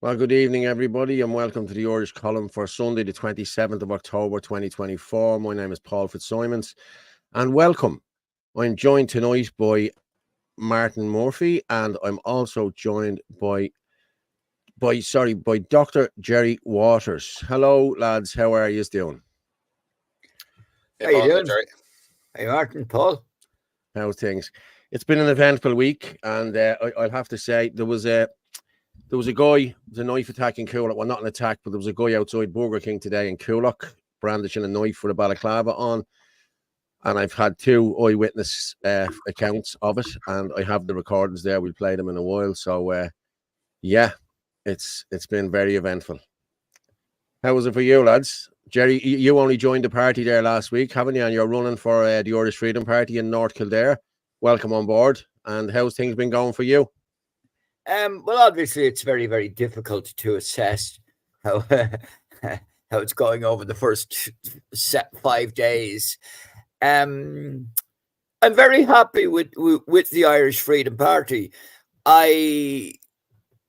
Well, good evening, everybody, and welcome to the Irish column for Sunday, the 27th of October, 2024. My name is Paul Fitzsimons, and welcome. I'm joined tonight by Martin Murphy, and I'm also joined by Dr. Jerry Waters. Hello, lads. How are you doing? How you doing, Jerry? Hey, Martin, Paul. How's things? It's been an eventful week, and I'll have to say there was a guy, the knife attack in Coolock. Well, not an attack, but there was a guy outside Burger King today in Coolock brandishing a knife with a balaclava on. And I've had two eyewitness accounts of it, and I have the recordings there. We'll play them in a while. So, yeah, it's been very eventful. How was it for you, lads? Jerry, you only joined the party there last week, haven't you? And you're running for the Irish Freedom Party in North Kildare. Welcome on board. And how's things been going for you? Well, obviously, it's very, very difficult to assess how it's going over the first 5 days. I'm very happy with the Irish Freedom Party. I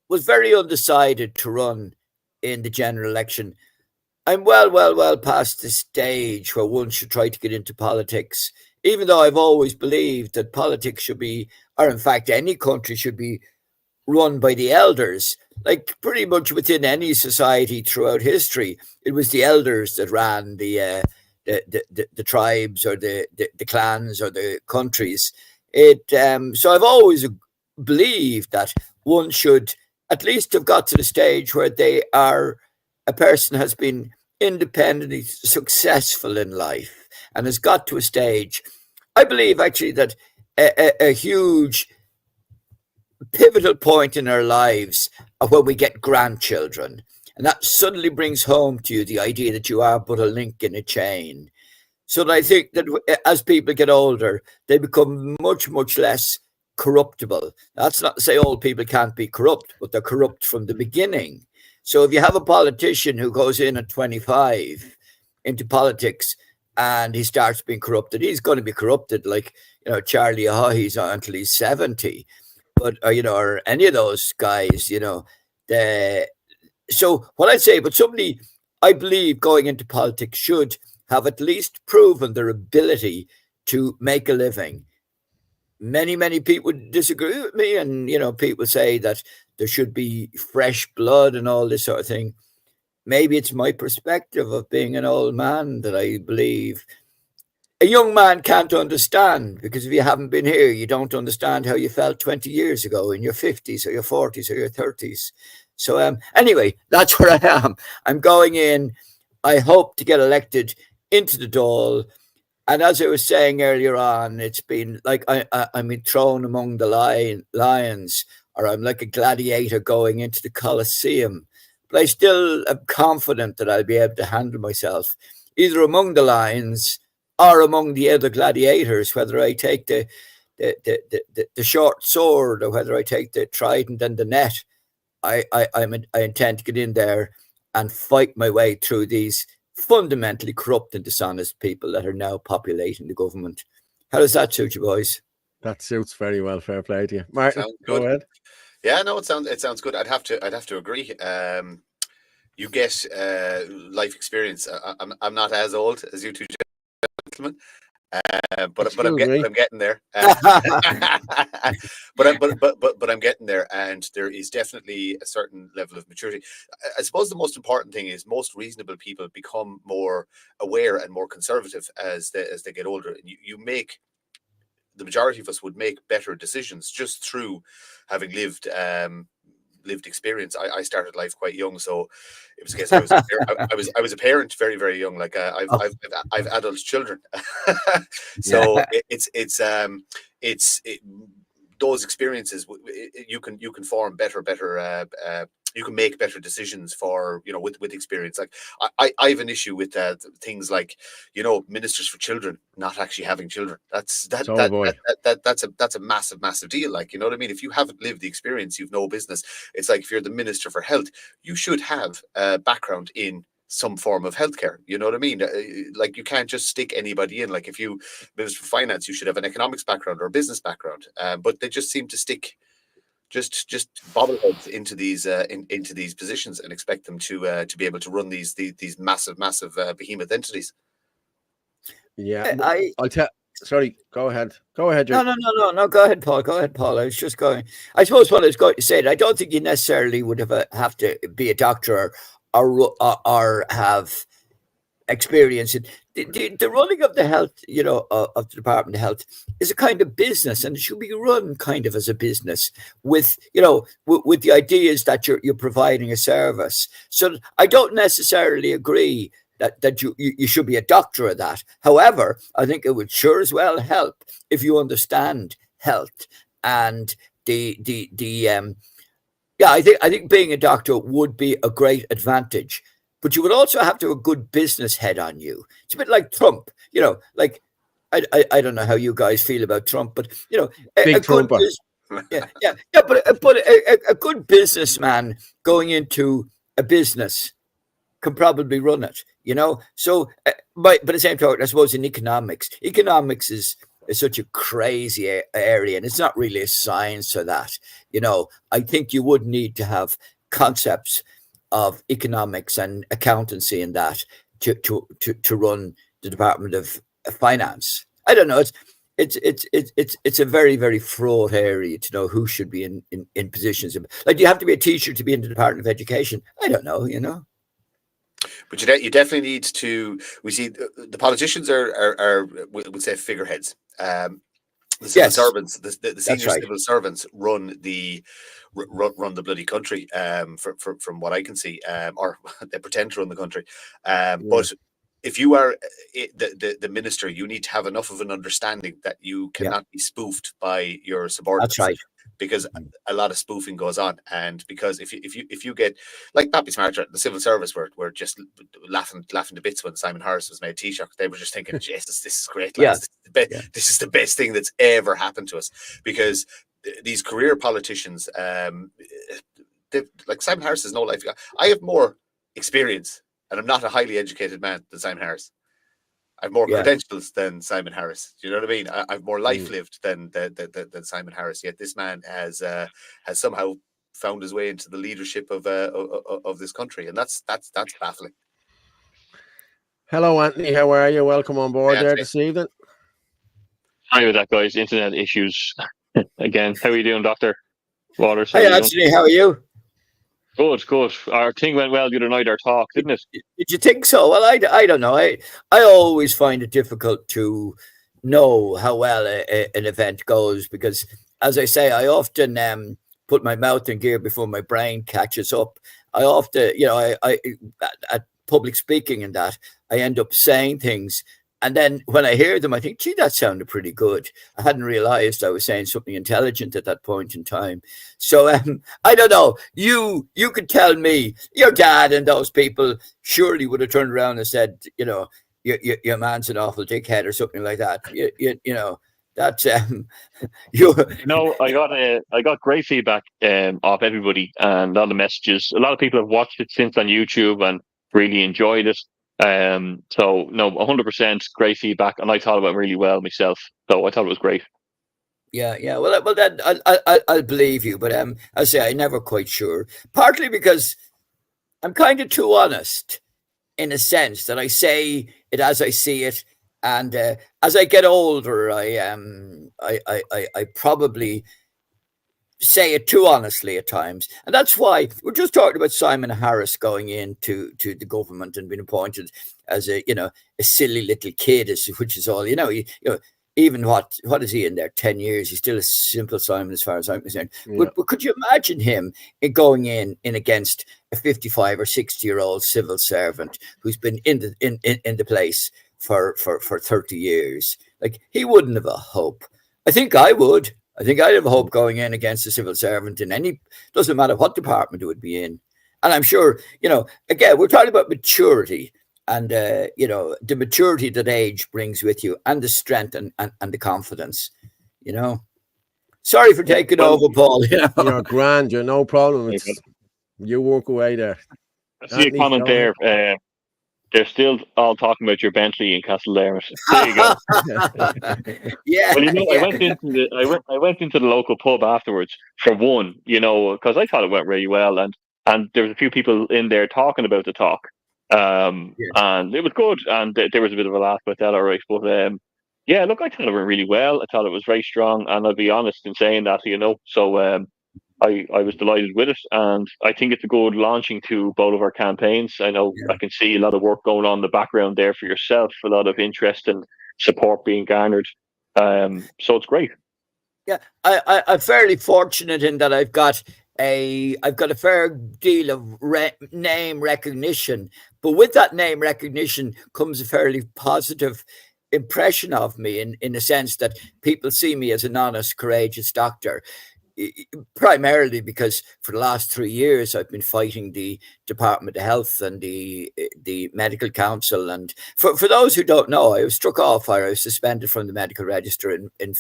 was very undecided to run in the general election. I'm well past the stage where one should try to get into politics, even though I've always believed that politics should be, or in fact, any country should be run by the elders. Like pretty much within any society throughout history, it was the elders that ran the tribes or the clans or the countries. So I've always believed that one should at least have got to the stage where a person has been independently successful in life and has got to a stage. I believe actually that a huge pivotal point in our lives are when we get grandchildren, and that suddenly brings home to you the idea that you are but a link in a chain. So that I think that as people get older, they become much less corruptible. That's not to say old people can't be corrupt, but they're corrupt from the beginning. So if you have a politician who goes in at 25 into politics and he starts being corrupted, he's going to be corrupted like, Charlie Haughey's until he's 70. But, or any of those guys, so what I'd say, but somebody, I believe, going into politics should have at least proven their ability to make a living. Many people disagree with me, and, people say that there should be fresh blood and all this sort of thing. Maybe it's my perspective of being an old man that I believe a young man can't understand, because if you haven't been here, you don't understand how you felt 20 years ago in your 50s or your 40s or your 30s. So anyway, that's where I am. I'm going in. I hope to get elected into the Dáil. And as I was saying earlier on, it's been like I'm thrown among the lions, or I'm like a gladiator going into the Colosseum. But I still am confident that I'll be able to handle myself, either among the lions or among the other gladiators, whether I take the short sword or whether I take the trident and the net. I intend to get in there and fight my way through these fundamentally corrupt and dishonest people that are now populating the government. How does that suit you, boys? That suits very well. Fair play to you, Martin. Go ahead. Yeah, no, it sounds good. I'd have to agree. You get life experience. I'm not as old as you two gentlemen, but I'm getting there. But I'm getting there, and there is definitely a certain level of maturity. I suppose the most important thing is most reasonable people become more aware and more conservative as they get older. And you make, the majority of us would make better decisions just through having lived experience. I started life quite young, so it was a case I was a parent very, very young. Like I've adult children, so it's those experiences you can form better you can make better decisions for, with experience. Like I have an issue with things like, ministers for children not actually having children. That's a massive deal. Like, you know what I mean? If you haven't lived the experience, you've no business. It's like, if you're the minister for health, you should have a background in some form of healthcare. You know what I mean? Like, you can't just stick anybody in. Like, if you minister for finance, you should have an economics background or a business background. But they just seem to stick just bobbleheads into these positions and expect them to be able to run these massive behemoth entities. Yeah, I'll tell. Sorry, go ahead. Go ahead, Jake. No. Go ahead, Paul. I was just going. I suppose what I was going to say, I don't think you necessarily would have to be a doctor or have experience in the running of the health, of the Department of Health is a kind of business, and it should be run kind of as a business with the ideas that you're providing a service. So I don't necessarily agree that you should be a doctor of that. However, I think it would sure as well help if you understand health and I think being a doctor would be a great advantage. But you would also have to have a good business head on you. It's a bit like Trump, like I don't know how you guys feel about Trump, but big Trumper. But a good businessman going into a business can probably run it, So, but at the same time, I suppose in economics is such a crazy area, and it's not really a science for that. I think you would need to have concepts of economics and accountancy and that to run the Department of Finance. I don't know. It's a very, very fraught area to know who should be in positions. Like, you have to be a teacher to be in the Department of Education. I don't know, But you definitely need to. We see the politicians are would say figureheads. The civil servants, the senior civil servants run the bloody country, from what I can see, or they pretend to run the country. But if you are the minister, you need to have enough of an understanding that you cannot be spoofed by your subordinates. That's right. Because a lot of spoofing goes on, and because if you get like Pappy Smarter, the civil service were just laughing to bits when Simon Harris was made Taoiseach. They were just thinking, Jesus, this is great, lads. This is the best thing that's ever happened to us, because these career politicians, like Simon Harris has no life. I have more experience, and I'm not a highly educated man than Simon Harris. I have more credentials than Simon Harris. Do you know what I mean? I have more life lived than Simon Harris. Yet this man has somehow found his way into the leadership of this country, and that's baffling. Hello, Anthony. How are you? Welcome on board there this evening. Sorry about that, guys. Internet issues again. How are you doing, Dr. Waters? Hi, Anthony. How are you? Good. Our thing went well the other night, our talk, didn't it? Did you think so? Well, I don't know. I always find it difficult to know how well an event goes, because, as I say, I often put my mouth in gear before my brain catches up. I often, I at public speaking and that, I end up saying things, and then when I hear them, I think, gee, that sounded pretty good. I hadn't realized I was saying something intelligent at that point in time. So I don't know. You could tell me, your dad and those people surely would have turned around and said, your man's an awful dickhead or something like that. That's I got great feedback off everybody, and all the messages. A lot of people have watched it since on YouTube and really enjoyed it. So no, 100% great feedback, and I thought it went really well myself. So I thought it was great. Yeah. Well, then I'll believe you, but I say I'm never quite sure. Partly because I'm kind of too honest, in a sense that I say it as I see it, and as I get older, I probably say it too honestly at times, and that's why we're just talking about Simon Harris going into the government and being appointed as a silly little kid, which is all even what is he in there 10 years? He's still a simple Simon as far as I'm concerned. Yeah. But could you imagine him going in against a 55 or 60-year-old civil servant who's been in the place for 30 years? Like, he wouldn't have a hope. I think I would. I think I'd have hope going in against a civil servant in any, doesn't matter what department it would be in. And I'm sure, again, we're talking about maturity and, the maturity that age brings with you, and the strength and the confidence, Sorry for taking over, Paul. You're grand. You're no problem. You walk away there. I see a comment there. They're still all talking about your Bentley in Castlereagh. There you go. Yeah. Well, I went into the local pub afterwards for one, because I thought it went really well, and there was a few people in there talking about the talk, and it was good, and there was a bit of a laugh about that, all right. But yeah, look, I thought it went really well. I thought it was very strong, and I'll be honest in saying that, So I was delighted with it, and I think it's a good launching to both of our campaigns. I know I can see a lot of work going on in the background there for yourself, a lot of interest and support being garnered. So it's great. Yeah, I'm fairly fortunate in that I've got a fair deal of name recognition, but with that name recognition comes a fairly positive impression of me in the sense that people see me as an honest, courageous doctor, primarily because for the last 3 years I've been fighting the Department of Health and the Medical Council. And for those who don't know, I was struck off, I was suspended from the medical register in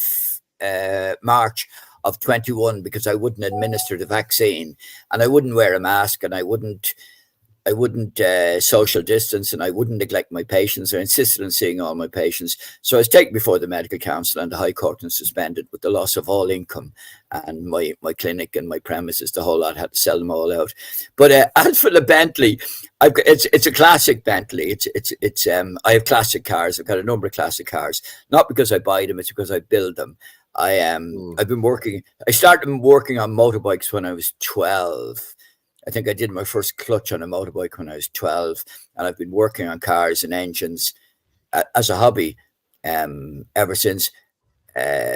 March of 21 because I wouldn't administer the vaccine, and I wouldn't wear a mask, and I wouldn't social distance, and I wouldn't neglect my patients. I insisted on seeing all my patients. So I was taken before the Medical Council and the High Court and suspended with the loss of all income, and my clinic and my premises, the whole lot, had to sell them all out. But as for the Bentley, it's a classic Bentley. It's I have classic cars. I've got a number of classic cars, not because I buy them, it's because I build them. I've been working. I started working on motorbikes when I was 12. I think I did my first clutch on a motorbike when I was 12, and I've been working on cars and engines as a hobby ever since.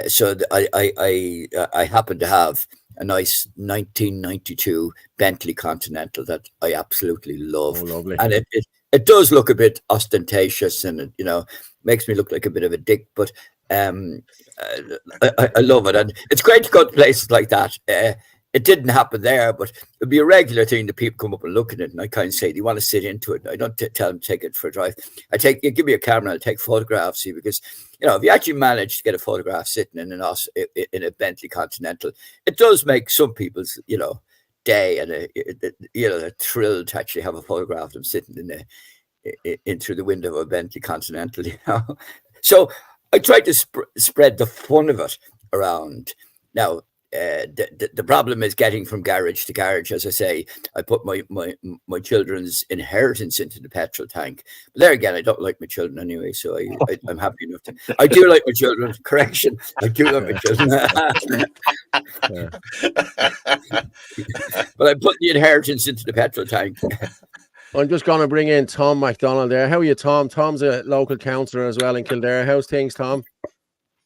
So I happen to have a nice 1992 Bentley Continental that I absolutely love. Oh, lovely. And it does look a bit ostentatious, and it makes me look like a bit of a dick, but I love it, and it's great to go to places like that. It didn't happen there, but it'd be a regular thing that people come up and look at it, and I kind of say, "Do you want to sit into it?" I don't tell them to take it for a drive. You give me a camera, I'll take photographs. See, because if you actually manage to get a photograph sitting in a Bentley Continental, it does make some people's day, and a thrill to actually have a photograph of them sitting in through the window of a Bentley Continental. So I try to spread the fun of it around. Now, the problem is getting from garage to garage. As I say, I put my children's inheritance into the petrol tank. But there again, I don't like my children anyway, so I'm happy enough to. I do like my children. Correction, I do love my children. But I put the inheritance into the petrol tank. I'm just going to bring in Tom MacDonald there. How are you, Tom? Tom's a local councillor as well in Kildare. How's things, Tom?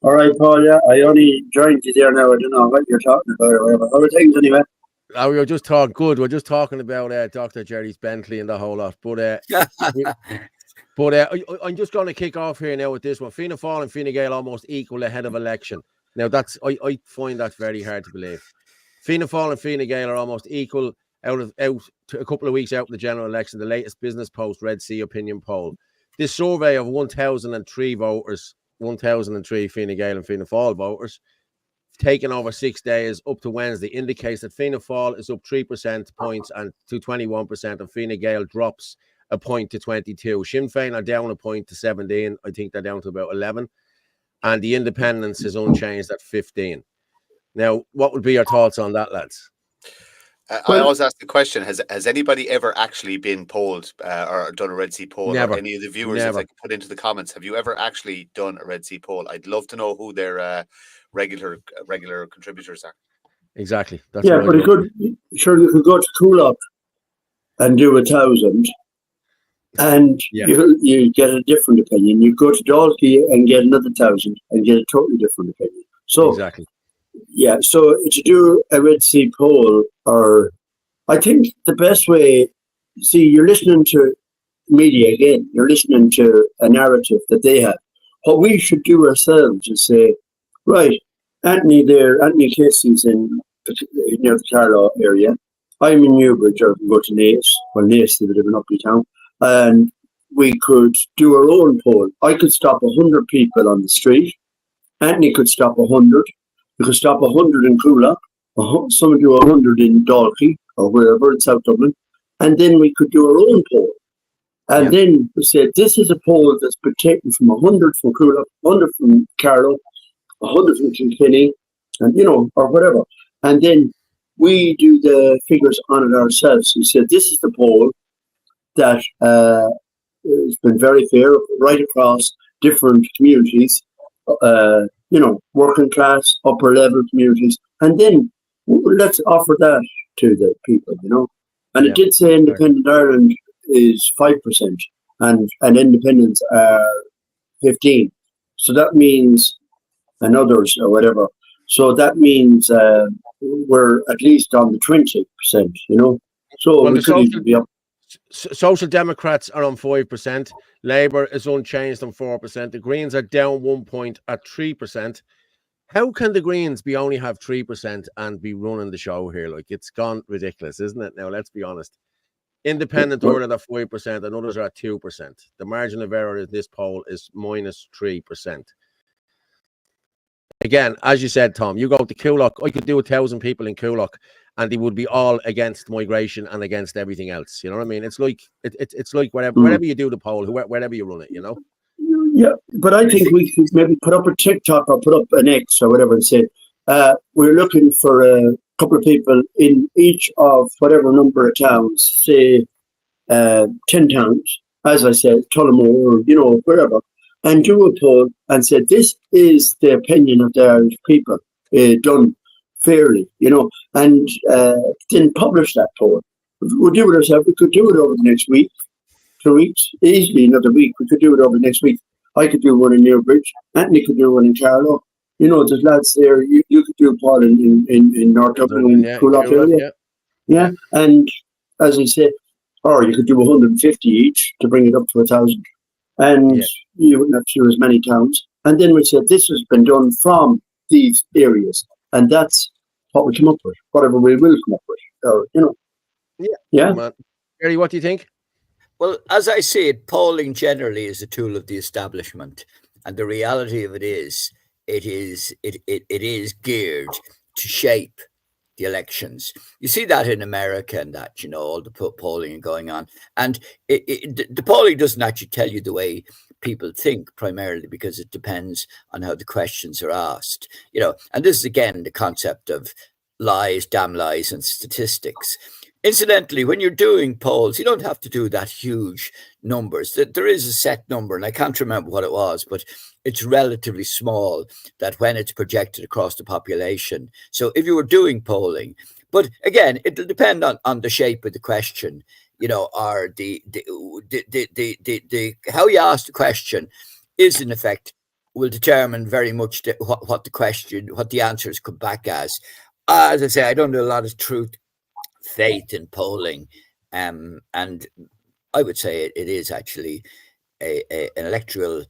All right, Paul. Yeah, I only joined you there now. I don't know what you're talking about or whatever. How are things anyway? We were just talking good. We're just talking about Dr. Jerry's Bentley and the whole lot. But I'm just going to kick off here now with this one. Fianna Fáil and Fine Gael almost equal ahead of election. Now I find that very hard to believe. Fianna Fáil and Fine Gael are almost equal out to a couple of weeks out of the general election. The latest Business Post Red Sea opinion poll. This survey of 1,003 voters. 1,003 Fine Gael and Fianna Fáil voters taken over 6 days up to Wednesday indicates that Fianna Fáil is up 3% points and to 21%, and Fine Gael drops a point to 22. Sinn Féin are down a point to 17. I think they're down to about 11, and the Independence is unchanged at 15. Now, what would be your thoughts on that, lads? I always ask the question: Has anybody ever actually been polled or done a Red Sea poll? Never. Or any of the viewers, if they could put into the comments, have you ever actually done a Red Sea poll? I'd love to know who their regular contributors are. Exactly. That's but you could go to Cool Up and do 1,000, and you get a different opinion. You go to Dalkey and get another 1,000 and get a totally different opinion. So exactly. Yeah, so to do a Red Sea poll, or I think the best way, see, you're listening to media again, you're listening to a narrative that they have. What we should do ourselves is say, right, Anthony Casey's near the Carlow area. I'm in Newbridge, or go to Naas. Well, Naas, they live in Uppy Town. And we could do our own poll. I could stop 100 people on the street. Anthony could stop 100. We could stop 100 in Coolock. Someone do 100 in Dalkey or wherever in South Dublin. And then we could do our own poll. And then we said, this is a poll that's been taken from 100 from Coolock, 100 from Carlow, 100 from Kilkenny, and or whatever. And then we do the figures on it ourselves. We said, this is the poll that has been very fair right across different communities, working class, upper level communities. And then let's offer that to the people, And it did say Independent Ireland is 5% and independents are 15%. So that means, and others or whatever. So that means we're at least on the 20%, So well, we could even be up. Social Democrats are on 5%. Labour is unchanged on 4%. The Greens are down 1 point at 3%. How can the Greens only have 3% and be running the show here? Like, it's gone ridiculous, isn't it? Now, let's be honest. Independent are at 5% and others are at 2%. The margin of error in this poll is minus 3%. Again, as you said, Tom, you go to Coolock. I could do 1,000 people in Coolock, and they would be all against migration and against everything else. You know what I mean? It's like it's like wherever you do the poll, wherever you run it. Yeah, but I think we could maybe put up a TikTok or put up an X or whatever and say we're looking for a couple of people in each of whatever number of towns, say 10 towns, as I said, Tullamore, or wherever, and do a poll and say this is the opinion of the Irish people, done fairly, and then publish that poll. We'll do it ourselves. We could do it over the next week, 2 weeks, easily another week. We could do it over the next week. I could do one in Newbridge. Anthony could do one in Carlow. There's lads there. You could do a poll in North Dublin, in Coolock area. Yeah, and as I say, or you could do 150 each to bring it up to 1,000. And you wouldn't have to do as many towns. And then we said this has been done from these areas. And that's what we come up with, whatever we will come up with. Or, Yeah. Gary, what do you think? Well, as I say, polling generally is a tool of the establishment. And the reality of it is geared to shape the elections. You see that in America and that, all the polling going on. And the polling doesn't actually tell you the way people think, primarily because it depends on how the questions are asked. And this is, again, the concept of lies, damn lies, and statistics. Incidentally, when you're doing polls, you don't have to do that huge numbers. There is a set number, and I can't remember what it was, but it's relatively small that when it's projected across the population. So if you were doing polling, but again, it'll depend on the shape of the question, or the how you ask the question is in effect will determine very much what the answers come back as. As I say, I don't do a lot of faith in polling, and I would say it is actually an electoral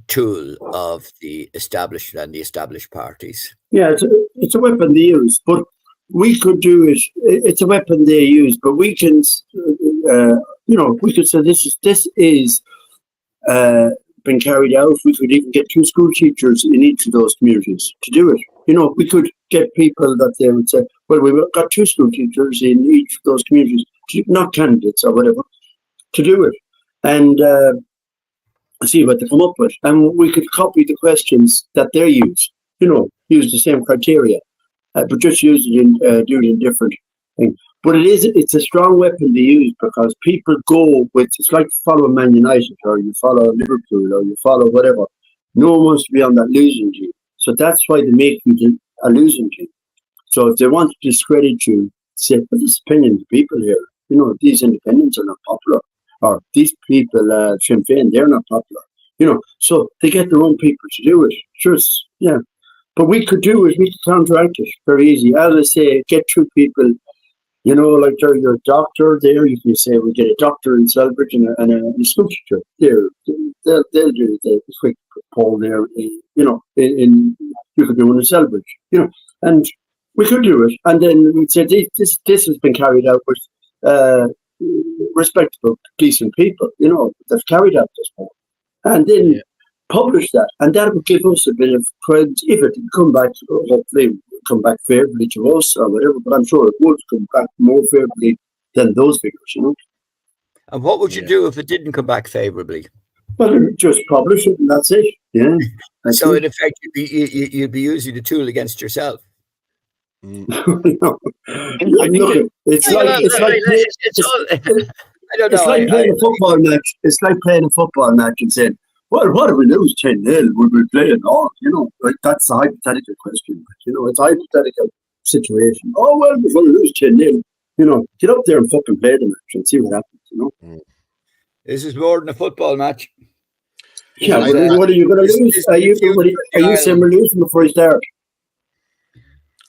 tool of the established and the established parties. Yeah, it's a weapon they use, but we could do it. It's a weapon they use, but we can, we could say this is been carried out. We could even get 2 school teachers in each of those communities to do it. We could get people that they would say, well, we've got 2 school teachers in each of those communities, not candidates or whatever, to do it. And see what they come up with. And we could copy the questions that they use, use the same criteria, but just use it in, do it in different things. But it's a strong weapon to use because people go with, it's like following Man United or you follow Liverpool or you follow whatever. No one wants to be on that losing team. So that's why they make you a losing team. So if they want to discredit you, say, but this opinion of people here, these independents are not popular. Or these people, Sinn Féin, they're not popular. So they get their own people to do it. Sure, yeah. But we could do it, we could counteract it very easy. As I say, get 2 people, like your doctor there, you can say we get a doctor in Celbridge and a school teacher there. They'll do the quick poll there, in you could do one in Selbridge, you know, and we could do it. And then we'd say this has been carried out with respectable, decent people, you know, they've carried out this point. And then publish that, and that would give us a bit of credit if it did come back, hopefully come back favourably to us or whatever, but I'm sure it would come back more favourably than those figures, you know. And what would you do if it didn't come back favourably? Well, just publish it and that's it. Yeah. So in effect, you'd be using the tool against yourself. No. It's like playing a football match. It's like playing a football match and saying, well, what if we lose 10-0? Would we play it on? You know, like that's a hypothetical question. You know, it's a hypothetical situation. Oh, well, before we lose 10-0, you know, get up there and fucking play the match and see what happens, you know. This is more than a football match. Yeah, what are you going to lose? Are you saying we're losing before you start?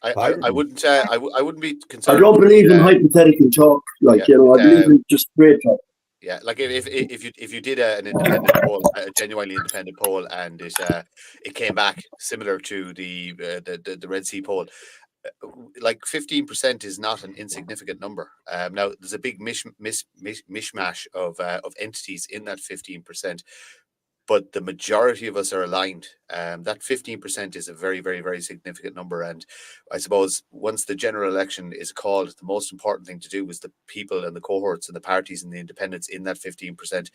I wouldn't be concerned. I don't believe in hypothetical talk. Like, you know, I believe in just straight talk. Yeah, like if you did an independent poll, a genuinely independent poll, and it came back similar to the Red Sea poll, like 15% is not an insignificant number. Now there's a big mishmash of entities in that 15%. But the majority of us are aligned. That 15% is a very, very, very significant number. And I suppose once the general election is called, the most important thing to do is the people and the cohorts and the parties and the independents in that 15%.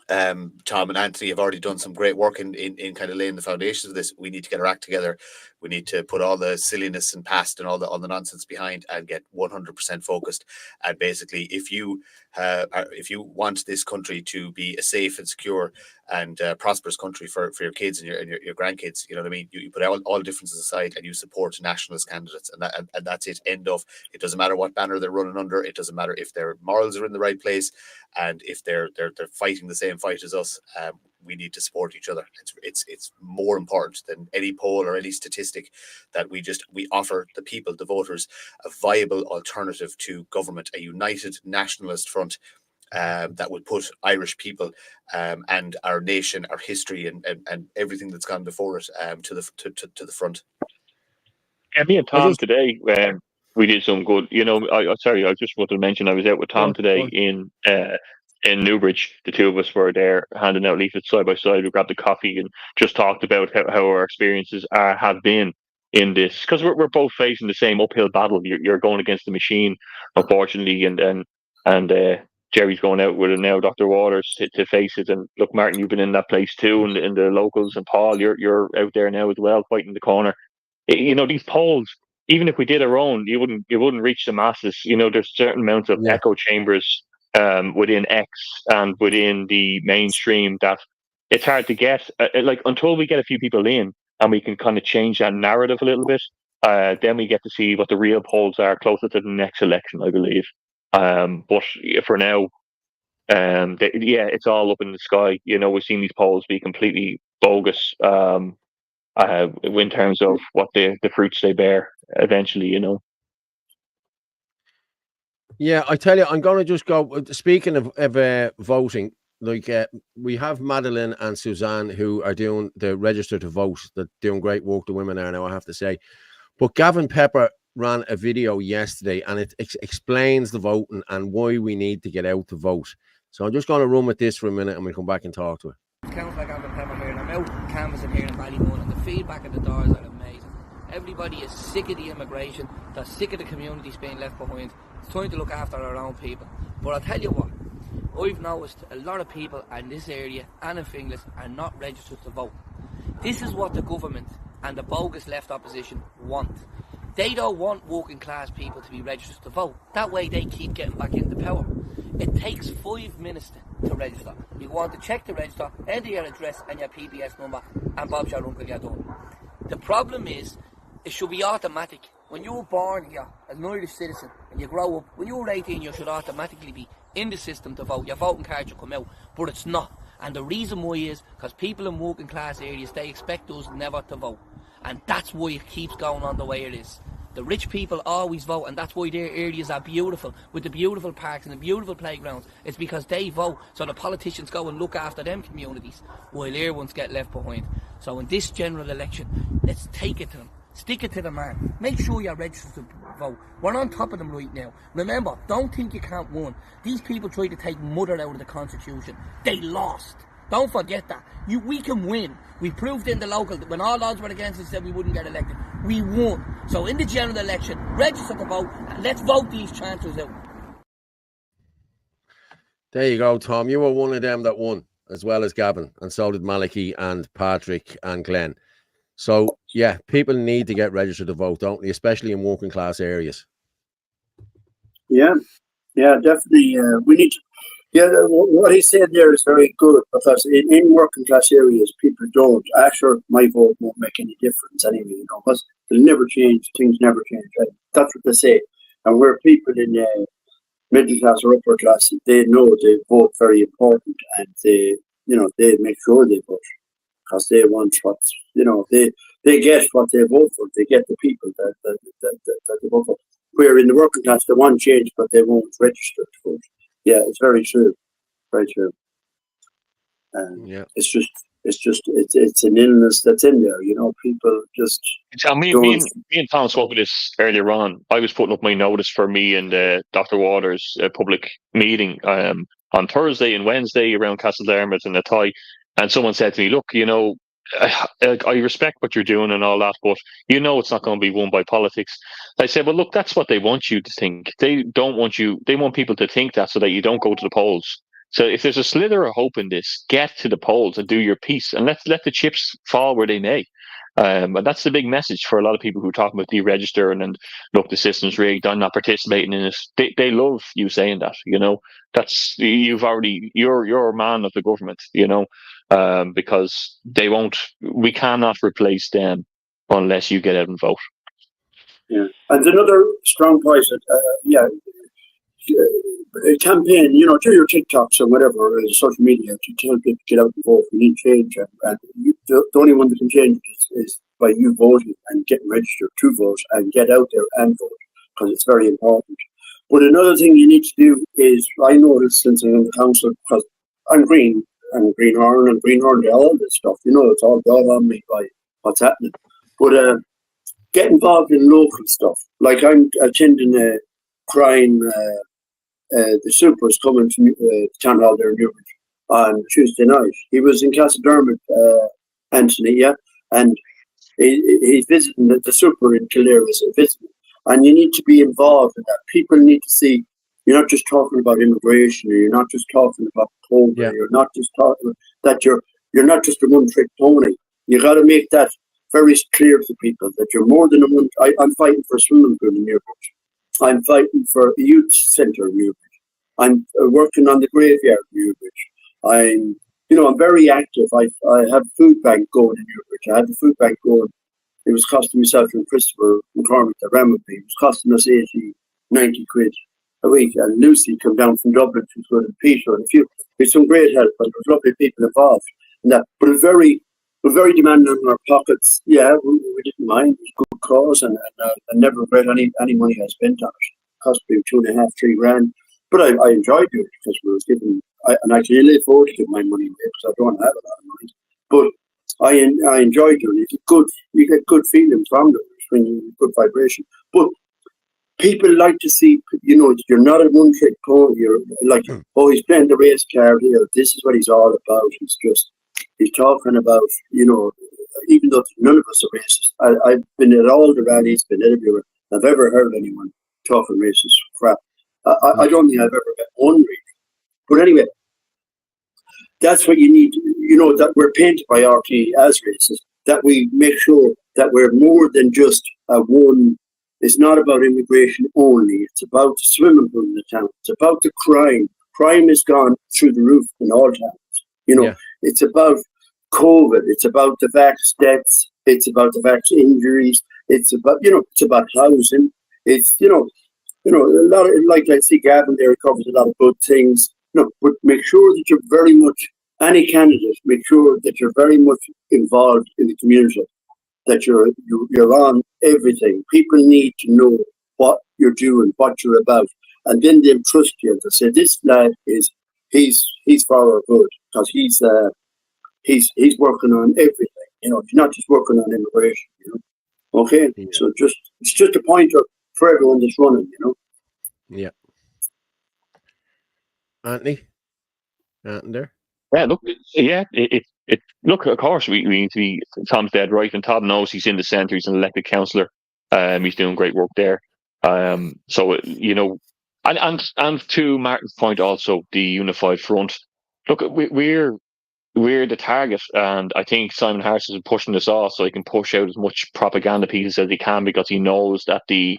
Tom and Anthony have already done some great work in kind of laying the foundations of this. We need to get our act together. We need to put all the silliness and past and all the nonsense behind and get 100% focused. And basically, if you want this country to be a safe and secure and prosperous country for your kids and your grandkids, you know what I mean? You put all differences aside and you support nationalist candidates, and that's it. End of. It doesn't matter what banner they're running under. It doesn't matter if their morals are in the right place, and if they're fighting the same fight as us. We need to support each other. It's more important than any poll or any statistic that we offer the people, the voters, a viable alternative to government, a united nationalist front that would put Irish people and our nation, our history, and everything that's gone before it to the front. Yeah, me and Tom today, we did some good. You know, I just wanted to mention I was out with Tom today in Newbridge. The two of us were there handing out leaflets side by side. We grabbed a coffee and just talked about how our experiences have been in this, because we're both facing the same uphill battle. You're going against the machine, unfortunately, and Jerry's going out with it now, Dr. Waters, to face it. And look, Martin, you've been in that place too, and in the locals, and Paul, you're out there now as well, fighting the corner. You know, these polls, even if we did our own, you wouldn't reach the masses. You know, there's certain amounts of echo chambers within X and within the mainstream that it's hard to get. Like, until we get a few people in and we can kind of change that narrative a little bit, then we get to see what the real polls are closer to the next election, I believe. But for now, it's all up in the sky. You know, we've seen these polls be completely bogus in terms of what the fruits they bear eventually, you know. Yeah, I tell you, I'm going to just go. Speaking of voting, like we have Madeline and Suzanne who are doing the register to vote. They're doing great work. The women are now, I have to say. But Gavin Pepper ran a video yesterday, and it explains the voting and why we need to get out to vote. So I'm just going to run with this for a minute, and we'll come back and talk to her. Councillor Gavin Pepper here, and I'm out canvassing here in Ballymun, and the feedback at the doors are amazing. Everybody is sick of the immigration. They're sick of the communities being left behind. It's time to look after our own people. But I'll tell you what, I've noticed a lot of people in this area and in Finglas are not registered to vote. This is what the government and the bogus left opposition want. They don't want working class people to be registered to vote. That way they keep getting back into power. It takes 5 minutes to register. You go on to check the register, enter your address and your PBS number, and Bob's your uncle, you're done. The problem is, it should be automatic. When you were born here as an Irish citizen and you grow up, when you're 18 you should automatically be in the system to vote. Your voting card should come out, but it's not. And the reason why is because people in working class areas, they expect us never to vote. And that's why it keeps going on the way it is. The rich people always vote, and that's why their areas are beautiful, with the beautiful parks and the beautiful playgrounds. It's because they vote, so the politicians go and look after them communities, while their ones get left behind. So in this general election, let's take it to them. Stick it to the man. Make sure you're registered to vote. We're on top of them right now. Remember, don't think you can't win. These people tried to take mother out of the Constitution. They lost. Don't forget that. We can win. We proved in the local that when all odds were against us, said we wouldn't get elected. We won. So in the general election, register to vote and let's vote these chancellors out. There you go, Tom. You were one of them that won, as well as Gavin, and so did Malachy and Patrick and Glenn. So, yeah, people need to get registered to vote, don't they? Especially in working class areas. Yeah, definitely. We need to, what he said there is very good, because in working class areas, people don't. Actually, my vote won't make any difference anyway, because they'll never change, things never change. Right? That's what they say. And where people in middle class or upper class, they know they vote very important, and they make sure they vote. Because they want what, they get what they vote for. They get the people that they vote for. Where in the working class, they want change, but they won't register to vote. Yeah, it's very true. Very true. It's an illness that's in there. People just. Me and Tom spoke of this earlier on. I was putting up my notice for me and Dr. Waters' public meeting on Thursday and Wednesday around Castledarmouth and Athy. And someone said to me, look, I respect what you're doing and all that, but it's not going to be won by politics. I said, well, look, that's what they want you to think. They want people to think that so that you don't go to the polls. So if there's a slither of hope in this, get to the polls and do your piece, and let the chips fall where they may. And that's the big message for a lot of people who are talking about deregistering and look, the system's rigged, I'm not participating in it. They love you saying that, that's, you're a man of the government, because we cannot replace them unless you get out and vote. Yeah. And another strong point, a campaign, do your TikToks or whatever, social media, to tell people to get out and vote. We need change. And the only one that can change is by you voting and getting registered to vote and get out there and vote, because it's very important. But another thing you need to do is, I noticed since I'm in the council, because I'm green, and Greenhorn, all this stuff, it's all gone on me by what's happening. But get involved in local stuff. Like I'm attending a crime, the super is coming to town hall there in Newbridge on Tuesday night. He was in Castledarmouth, Anthony, and he's visiting the super in Kildare is visiting. And you need to be involved in that. People need to see you're not just talking about immigration, or you're not just talking about poverty, you're not just talking that you're not just a one-trick pony. You got to make that very clear to people that you're more than a one. I'm fighting for a swimming pool in Newbridge. I'm fighting for a youth centre in Newbridge. I'm working on the graveyard in Newbridge. I'm very active. I have a food bank going in Newbridge. I had the food bank going. It was costing myself and Christopher McCormick that ran with me. It was costing us 90 quid a week. And Lucy come down from Dublin. She was going to Peter and a few. With some great help, and there was lovely people involved in that. But it was very demanding on our pockets. Yeah, we didn't mind. It was a good cause, and I never regret any money I spent on it. It cost me 2.5, 3 grand. But I enjoyed it because we was given, and I can really afford to give my money away because I don't have a lot of money. But I enjoyed it. You get good feelings from it when you good vibration. But people like to see, you're not a one-trick pony. You're like, oh, he's playing the race card here. This is what he's all about. He's talking about, even though none of us are racist. I've been at all the rallies, been everywhere. I've ever heard anyone talking racist crap. I don't think I've ever met one really. But anyway, that's what you need, that we're painted by RT as racist, that we make sure that we're more than just one. It's not about immigration only. It's about the swimming pool in the town. It's about the crime. Crime has gone through the roof in all towns. It's about COVID. It's about the vax deaths. It's about the vax injuries. It's about, it's about housing. It's, a lot of, like I see Gavin there, covers a lot of good things. But make sure that you're very much, any candidate, make sure that you're very much involved in the community. that you're on everything. People need to know what you're doing, what you're about, and then they'll trust you to say, this lad he's for our good, because he's working on everything. You know, he's not just working on immigration. You know, okay. Yeah. So it's just a pointer for everyone that's running. You know. Yeah. Anthony there. Yeah, look, look. Of course, we need to be. Tom's dead right, and Tom knows he's in the centre. He's an elected councillor. He's doing great work there. So you know, and to Martin's point, also the unified front. Look, we're the target, and I think Simon Harris is pushing this off so he can push out as much propaganda pieces as he can, because he knows that the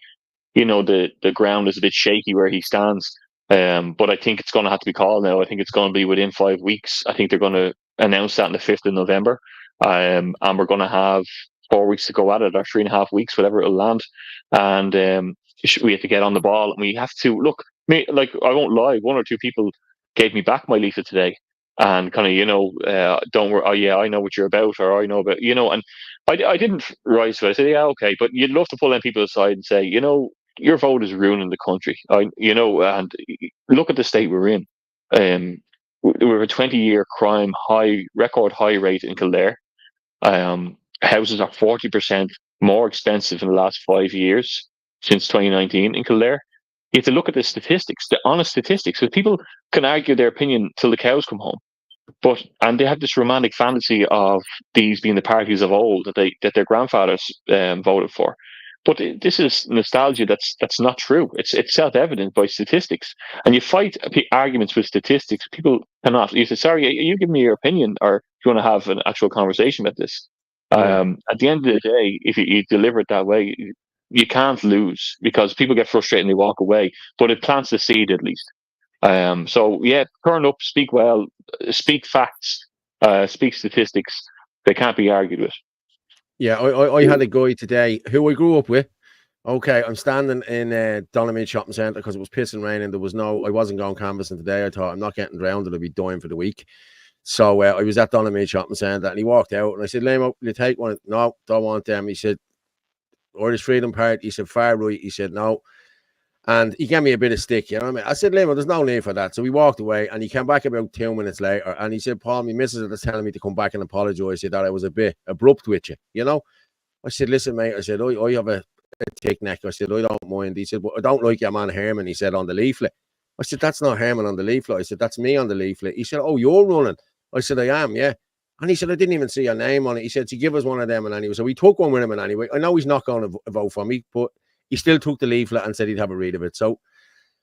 ground is a bit shaky where he stands. But I think it's going to have to be called now. I think it's going to be within 5 weeks. I think they're going to announce that on the 5th of November. And we're going to have 4 weeks to go at it, or 3.5 weeks, whatever it'll land. And we have to get on the ball, and we have to look. Like, I won't lie, 1 or 2 people gave me back my leaflet today, and kind of, don't worry. Oh yeah, I know what you're about, or I know about, and I didn't rise to it. I said, yeah, okay, but you'd love to pull them people aside and say, your vote is ruining the country. And look at the state we're in. We have a 20-year crime record high rate in Kildare. Houses are 40% more expensive in the last 5 years since 2019 in Kildare. You have to look at the statistics, the honest statistics, because people can argue their opinion till the cows come home. And they have this romantic fantasy of these being the parties of old that their grandfathers voted for. But this is nostalgia that's not true. It's self-evident by statistics. And you fight arguments with statistics. People cannot. You say, sorry, you give me your opinion, or do you want to have an actual conversation about this? Yeah. At the end of the day, if you deliver it that way, you can't lose, because people get frustrated and they walk away. But it plants the seed at least. So yeah, turn up, speak well, speak facts, speak statistics. They can't be argued with. Yeah, I had a guy today who I grew up with. Okay, I'm standing in Donaghmede Shopping Centre because it was pissing raining. I wasn't going canvassing today. I thought, I'm not getting drowned, I'll be dying for the week. So I was at Donaghmede Shopping Centre, and he walked out, and I said, Lamo, will you take one? No, don't want them. He said, Irish Freedom Party. He said, far right. He said, no. And he gave me a bit of stick, you know what I mean? I said, Lamo, there's no need for that. So we walked away, and he came back about 2 minutes later, and he said, Paul, my missus is telling me to come back and apologise. He said that I was a bit abrupt with you, I said, listen, mate, I said, I have a thick neck. I said, I don't mind. He said, well, I don't like your man Herman, he said, on the leaflet. I said, that's not Herman on the leaflet. I said, that's me on the leaflet. He said, oh, you're running? I said, I am, yeah. And he said, I didn't even see your name on it. He said, so give us one of them. And anyway, so we took one with him. And anyway, I know he's not going to vote for me, but he still took the leaflet and said he'd have a read of it. So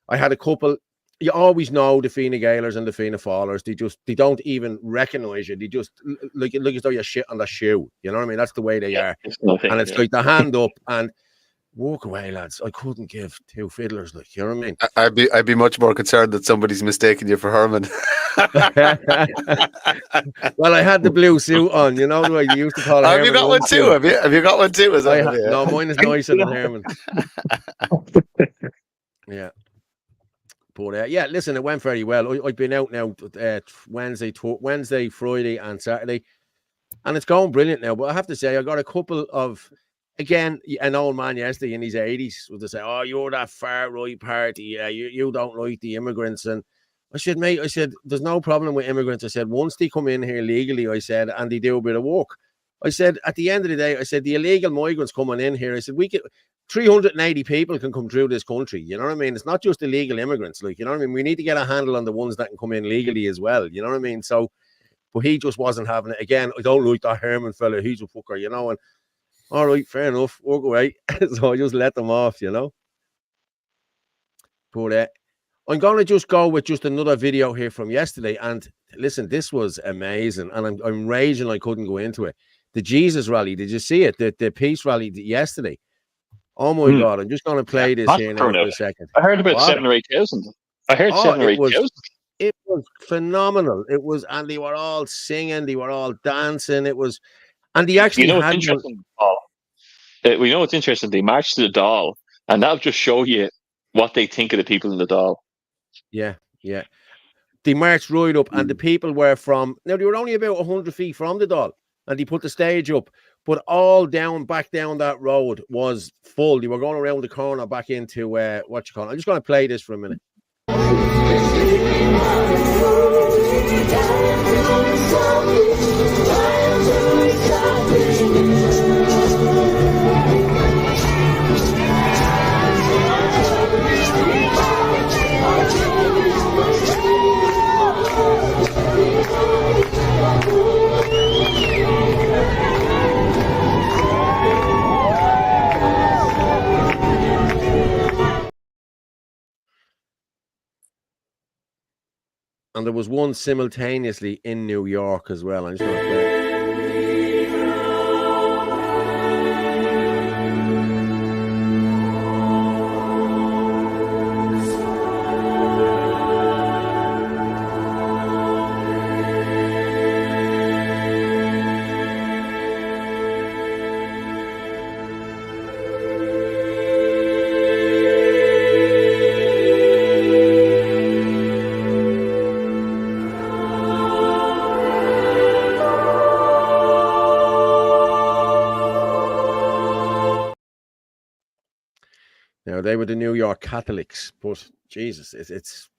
I had a couple. You always know the Fianna Gaelers and the Fianna Fallers. They don't even recognise you. They just look as though you're shit on their shoe. You know what I mean? That's the way they are. And it's like the hand up and walk away, lads. I couldn't give 2 fiddlers, like, you know what I mean? I'd be much more concerned that somebody's mistaken you for Herman. Well, I had the blue suit on, you know the way you used to call it. Have you got one too? Have you got one too? No, mine is nicer than Herman. Yeah. But yeah, listen, it went very well. I've been out now Wednesday, Friday, and Saturday, and it's going brilliant now. But I have to say, I got a couple of, again, an old man yesterday in his 80s would say, "Oh, you're that far right party. Yeah, you don't like the immigrants." And I said, mate, there's no problem with immigrants. I said, once they come in here legally, I said, and they do a bit of work. I said, at the end of the day, I said, the illegal migrants coming in here, I said, 380 people can come through this country. You know what I mean? It's not just illegal immigrants. Like, you know what I mean? We need to get a handle on the ones that can come in legally as well. You know what I mean? So, but he just wasn't having it. Again, I don't like that Herman fella. He's a fucker, and all right, fair enough. Walk away. So I just let them off, But I'm going to just go with just another video here from yesterday. And listen, this was amazing. And I'm raging I couldn't go into it. The Jesus rally, did you see it? The peace rally yesterday. Oh my God, I'm just going to play this here now for a second. I heard about 7,000 or 8,000. I heard 7,000 or 8,000. It was phenomenal. It was, and they were all singing, they were all dancing. It was, and they actually had interesting. We know it's interesting. They marched to the Dáil, and that'll just show you what they think of the people in the Dáil. Yeah, yeah. They marched right up, and the people were they were only about 100 feet from the Dáil. and he put the stage up. But all back down that road was full. They were going around the corner back into what you call it. I'm just going to play this for a minute. And there was one simultaneously in New York as well. I'm just going to play. Now, they were the New York Catholics, but Jesus, it's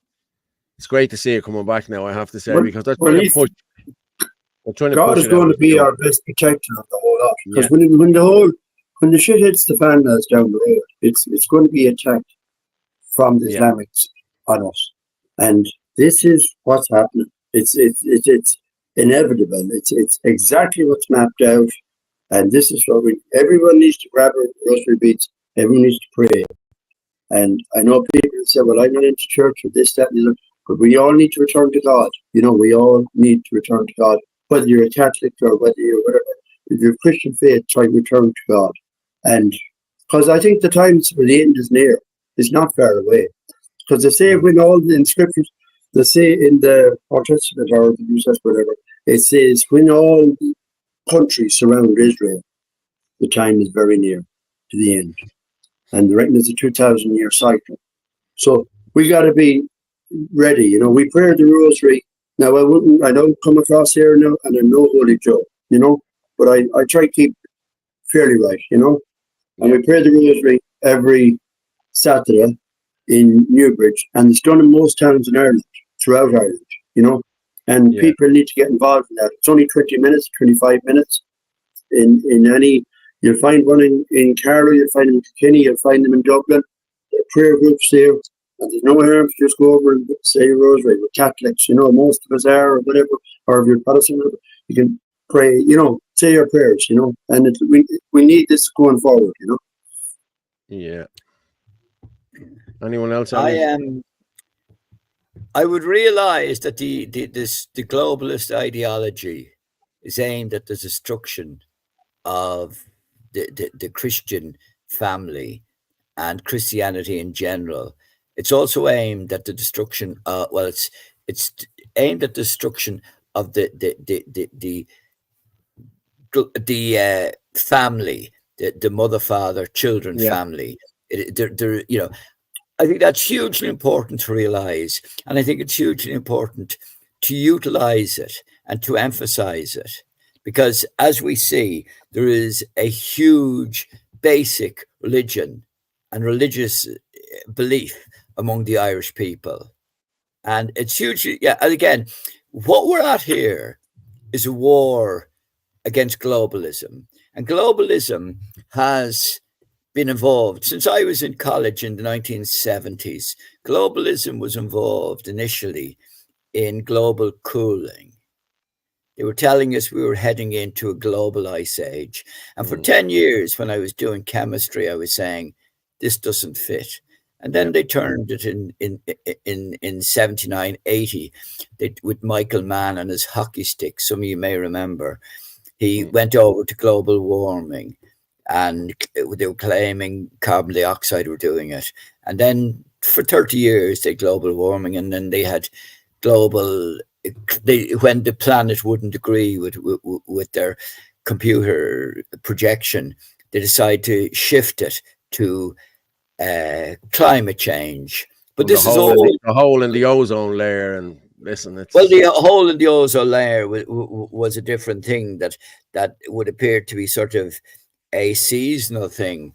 great to see it coming back now, I have to say, because they're trying to push. God is going to be our best protector of the whole lot. Because when the shit hits the fan that's down the road, it's going to be attacked from the Islamics on us. And this is what's happening. It's inevitable. It's exactly what's mapped out. And this is what everyone needs to grab a rosary beads. Everyone needs to pray. And I know people say, well, I'm not into church or this, that, and the other. But we all need to return to God. You know, we all need to return to God. Whether you're a Catholic or whether you're whatever. If you're Christian faith, try to return to God. And because I think the times for the end is near. It's not far away. Because they say when all in scriptures, they say in the Old Testament or the New Testament, whatever, it says when all countries surround Israel, the time is very near to the end. And they reckon it's a 2,000-year cycle. So we got to be ready. You know, we pray the rosary. Now, I don't come across here now, and I'm no holy Joe, you know, but I try to keep fairly right, you know. And we pray the rosary every Saturday in Newbridge, and it's done in most towns in Ireland, throughout Ireland, you know. And people need to get involved in that. It's only 20 minutes, 25 minutes in any. You'll find one in Carlow, you'll find them in Kilkenny, you'll find them in Dublin. There are prayer groups there, and there's no harm to just go over and say a rosary with Catholics, you know, most of us are, or whatever, or if you're Protestant, you can pray, you know, say your prayers, you know, and we need this going forward, you know. Yeah. Anyone else? I would realize that the globalist ideology is aimed at the destruction of the Christian family and Christianity in general. It's also aimed at the destruction. It's aimed at the destruction of the family, the mother, father, children family. You know, I think that's hugely important to realize, and I think it's hugely important to utilize it and to emphasize it, because as we see, there is a huge basic religion and religious belief among the Irish people, and it's hugely and again, what we're at here is a war against globalism, and globalism has been involved since I was in college in the 1970s. Globalism was involved initially in global cooling. They were telling us we were heading into a global ice age. And for 10 years, when I was doing chemistry, I was saying, this doesn't fit. And then they turned it in 79, 80, with Michael Mann and his hockey stick. Some of you may remember. He went over to global warming, and they were claiming carbon dioxide were doing it. And then for 30 years, they global warming, and then they had global, when the planet wouldn't agree with their computer projection, they decided to shift it to climate change. But this is all the hole in the ozone layer, and listen, it's Well, the hole in the ozone layer was a different thing that would appear to be sort of a seasonal thing.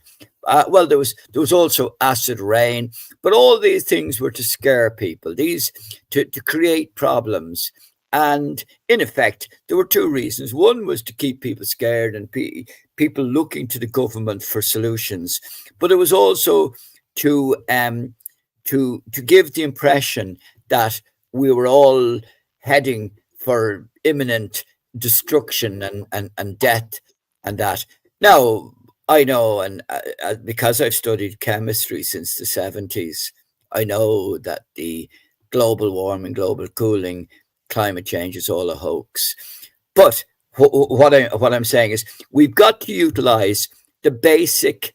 Well, there was also acid rain, but all these things were to scare people, these to create problems. And in effect, there were two reasons. One was to keep people scared and people looking to the government for solutions, but it was also to give the impression that we were all heading for imminent destruction and death and that. Now, I know, and because I've studied chemistry since the 70s, I know that the global warming, global cooling, climate change is all a hoax. But what I'm saying is we've got to utilize the basic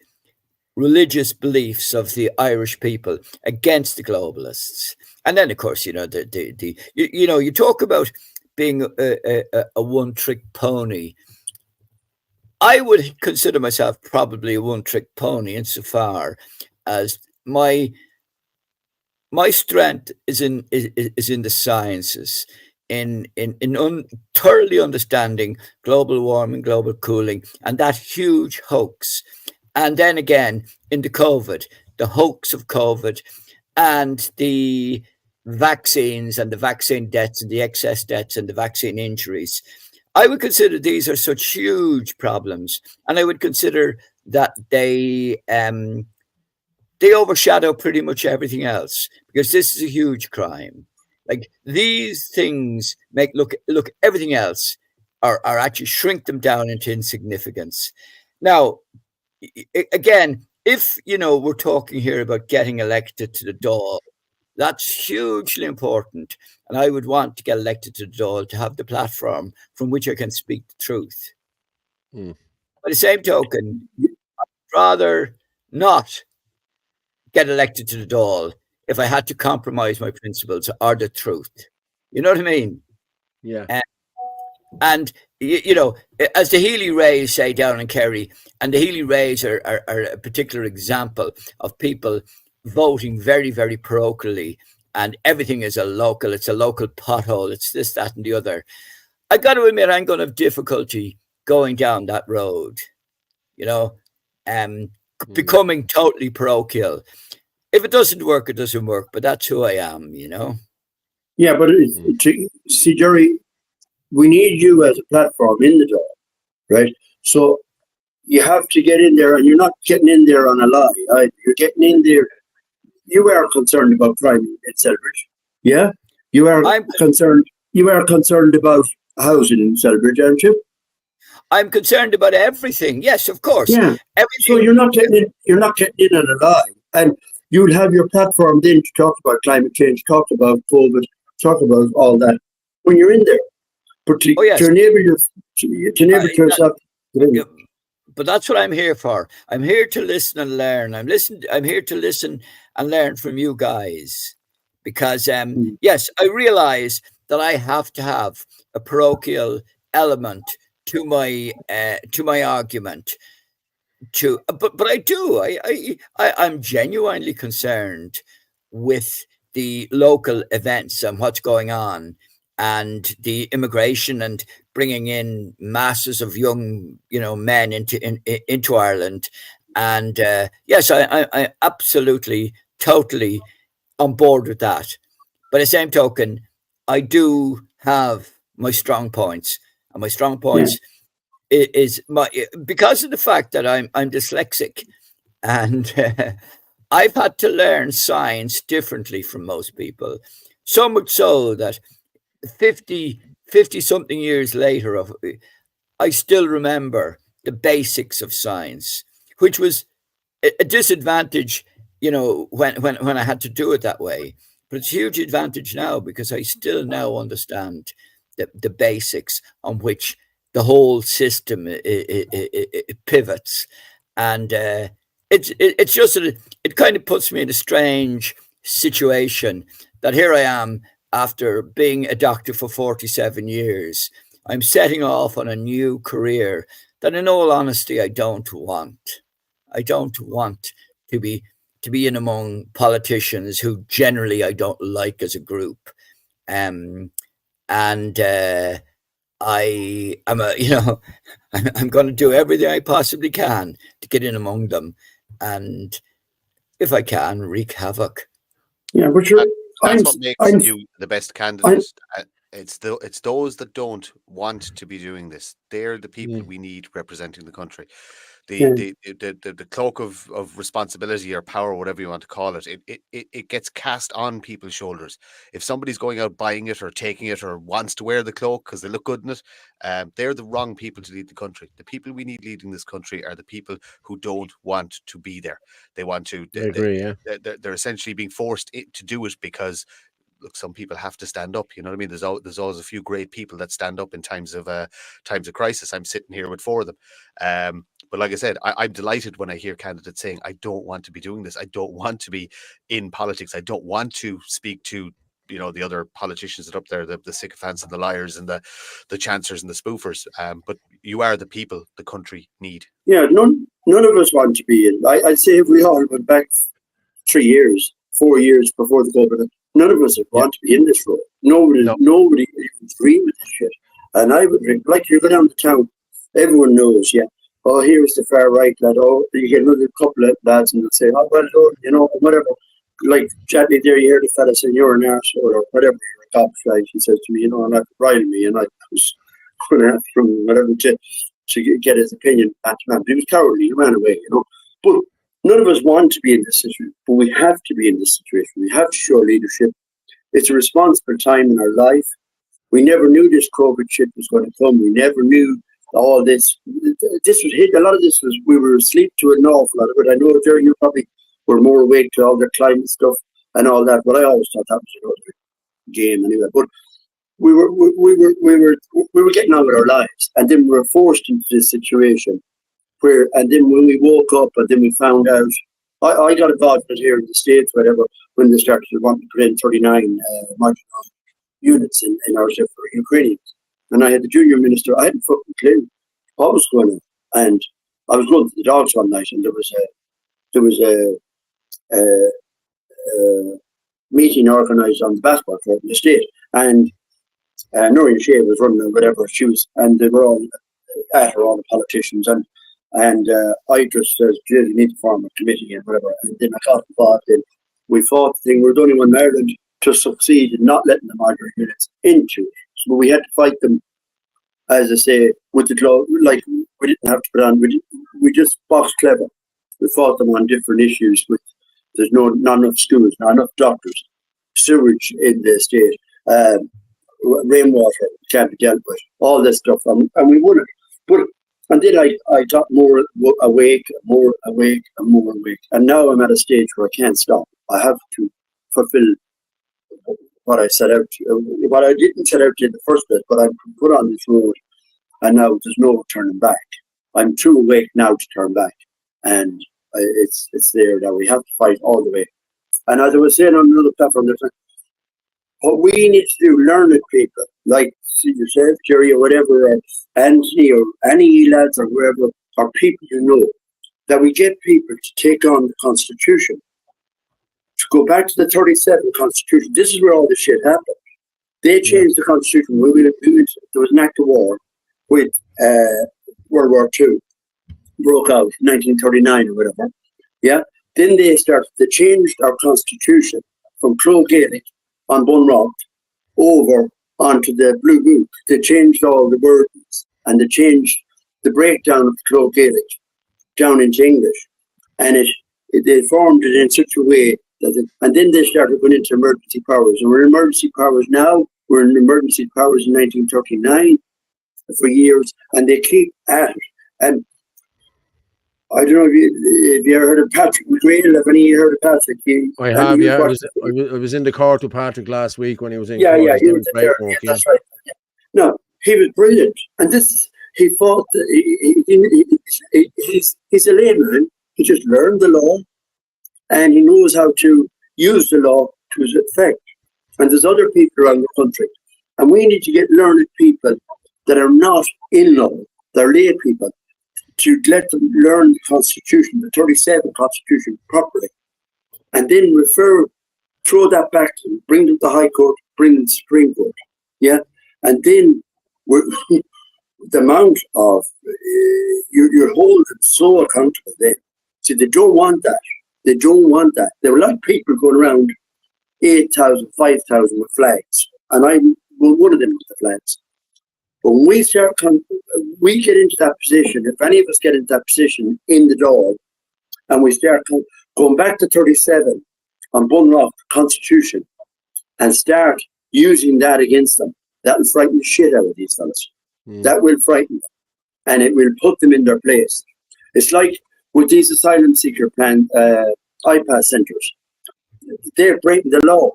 religious beliefs of the Irish people against the globalists. And then, of course, you talk about being a one-trick pony. I would consider myself probably a one-trick pony insofar as my strength is in the sciences, in thoroughly understanding global warming, global cooling, and that huge hoax. And then again, in the hoax of COVID, and the vaccines and the vaccine deaths and the excess deaths and the vaccine injuries. I would consider these are such huge problems, and I would consider that they overshadow pretty much everything else, because this is a huge crime. Like, these things look everything else are actually shrink them down into insignificance. Now, again, if we're talking here about getting elected to the Dáil, that's hugely important, and I would want to get elected to the Dáil to have the platform from which I can speak the truth. By the same token, I'd rather not get elected to the Dáil if I had to compromise my principles or the truth. You know what I mean? Yeah. And as the Healy Rays say down in Kerry, and the Healy Rays are a particular example of people voting very, very parochially, and everything is it's a local pothole, it's this, that, and the other. I got to admit, I'm going to have difficulty going down that road, becoming totally parochial. If it doesn't work, it doesn't work, but that's who I am, Yeah, but see, Jerry, we need you as a platform in the Dáil, right? So you have to get in there, and you're not getting in there on a lie. You're getting in there. You are concerned about crime in Celbridge, yeah? You are concerned. You are concerned about housing in Celbridge, aren't you? I'm concerned about everything. Yes, of course. Yeah. Everything. So you're not getting in. You're not getting in on a lie, and you'll have your platform then to talk about climate change, talk about COVID, talk about all that when you're in there. But to enable yourself. But that's what I'm here for. I'm here to listen and learn. I'm here to listen and learn from you guys, because yes, I realize that I have to have a parochial element to my argument. But I do. I'm genuinely concerned with the local events and what's going on, and the immigration and bringing in masses of young, men into Ireland. And yes, I absolutely, totally on board with that. By the same token, I do have my strong points, and my strong points is because of the fact that I'm dyslexic, and I've had to learn science differently from most people. So much so that 50 something years later, I still remember the basics of science, which was a disadvantage, when I had to do it that way. But it's a huge advantage now, because I still now understand the basics on which the whole system it pivots. And it's just that it kind of puts me in a strange situation that here I am, after being a doctor for 47 years, I'm setting off on a new career that, in all honesty, I don't want. I don't want to be in among politicians who generally I don't like as a group. and I'm I'm going to do everything I possibly can to get in among them, and if I can, wreak havoc. Yeah, but that's what makes you the best candidate. It's those that don't want to be doing this. They're the people we need representing the country. The cloak of responsibility or power, whatever you want to call it, it gets cast on people's shoulders. If somebody's going out buying it or taking it or wants to wear the cloak because they look good in it, they're the wrong people to lead the country. The people we need leading this country are the people who don't want to be there. They want to. I agree. They're essentially being forced to do it because, look, some people have to stand up. You know what I mean? There's always a few great people that stand up in times of crisis. I'm sitting here with 4 of them. But like I said, I'm delighted when I hear candidates saying, I don't want to be doing this. I don't want to be in politics. I don't want to speak to, the other politicians that are up there, the sycophants and the liars and the chancers and the spoofers. But you are the people the country need. Yeah, none of us want to be in. I'd say if we all went back 4 years before the COVID, none of us would want to be in this role. Nobody would agree with this shit. And I would, like, you go down to town, everyone knows, oh, here's the far right lad. Oh, you get another couple of lads and they'll say, oh, well, whatever. Like, chatting there, you hear the fella saying, you're an arsehole or whatever. You're a top flag. He says to me, I'm not riding me. And I was going to ask him whatever to get his opinion. But he was cowardly. He ran away, But none of us want to be in this situation, but we have to be in this situation. We have to show leadership. It's a responsible time in our life. We never knew this COVID shit was going to come. We never knew all this. This was hit. A lot of this was, we were asleep to an awful lot of it. I know, Jerry, you probably were more awake to all the climate stuff and all that, but I always thought that was a game anyway. But we were getting on with our lives, and then we were forced into this situation. And then when we woke up and then we found out, I got involved with it here in the States, whatever, when they started to want to put in 39 marginal units in our ship for Ukrainians. And I had the junior minister, I hadn't fucking clue what was going on. And I was going to the dogs one night and there was a meeting organised on the basketball court in the state. And Noreen Shea was running or whatever, and they were all at her, all the politicians. And I just said, you need to form a committee and whatever. And then I got involved in, we fought the thing. We're the only one in Ireland to succeed in not letting the marginal units into it. So we had to fight them, as I say, with the glove. Like, we didn't have to put on, we just boxed clever. We fought them on different issues with, there's not enough schools, not enough doctors, sewage in the state, rainwater can't be dealt with, all this stuff. And we won it. And then I got more awake. And now I'm at a stage where I can't stop. I have to fulfill what I set out to, what I didn't set out to in the first place, but I'm put on this road, and now there's no turning back. I'm too awake now to turn back. And it's there that we have to fight all the way. And as I was saying on another platform, what we need to do, learn it, people, like yourself, Jerry, or whatever, Anthony, or any lads, or whoever, or people you know, that we get people to take on the Constitution, to go back to the 37 Constitution. This is where all this shit happened. They changed the Constitution. There was an act of war with World War II, broke out in 1939 or whatever. Yeah. Then they changed our Constitution from Clo Gaelic on Bunrock over onto the Blue Book. They changed all the words and they changed the breakdown of Clo Gaelic down into English. And they formed it in such a way that and then they started going into emergency powers. And we're in emergency powers now. We're in emergency powers in 1939 for years, and they keep at it. And I don't know if you ever heard of Patrick McGrail. Have any of you heard of Patrick? I have, yeah. I was in the court with Patrick last week when he was in court. Yeah, he was there. Yeah, that's right. Yeah. No, he was brilliant. And he fought, he's a layman. He just learned the law, and he knows how to use the law to his effect. And there's other people around the country. And we need to get learned people that are not in law, they're lay people, to let them learn the Constitution, the 37 Constitution properly, and then throw that back to them, bring them to the High Court, bring the Supreme Court. Yeah, and then the amount of you're holding so accountable then. See, they don't want that. They don't want that. There were a lot of people going around 8,000, 5,000 with flags, and I'm one of them with the flags. But when we start, we get into that position. If any of us get into that position in the door, and we start going back to 37 on Bunlock Constitution, and start using that against them, that will frighten the shit out of these fellas. That will frighten them, and it will put them in their place. It's like with these asylum seeker IPAS centres. They're breaking the law.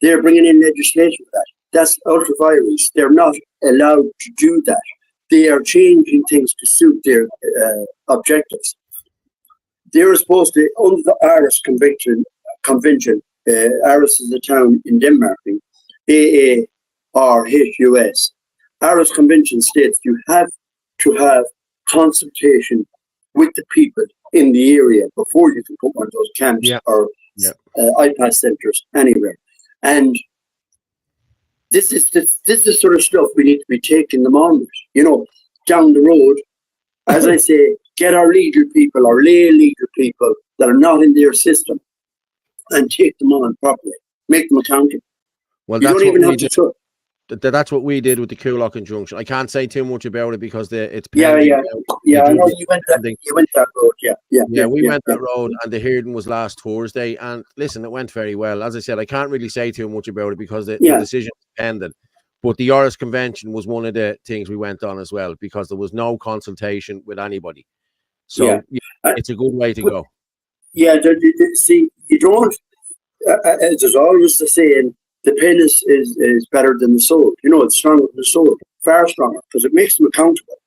They're bringing in legislation for that. That's ultra vires. They're not allowed to do that. They are changing things to suit their objectives. They're supposed to, under the Aarhus Convention, Aarhus is a town in Denmark, AARHUS. Aarhus Convention states you have to have consultation with the people in the area before you can put one of those camps or IPAS centres anywhere. And this is the sort of stuff we need to be taking them on with, you know, down the road. As I say, get our legal people, our lay legal people that are not in their system, and take them on properly, make them accountable. Well, you don't even have to. That's what we did with the Coolock injunction. I can't say too much about it because it's pending. I know you went that road. We went that road, and the hearing was last Thursday. And listen, it went very well. As I said, I can't really say too much about it because the decision is pending. But the Aarhus Convention was one of the things we went on as well because there was no consultation with anybody. So it's a good way to go. Yeah, see, you don't. There's always the saying. The pen is better than the sword. You know, it's stronger than the sword, far stronger, because it makes them accountable.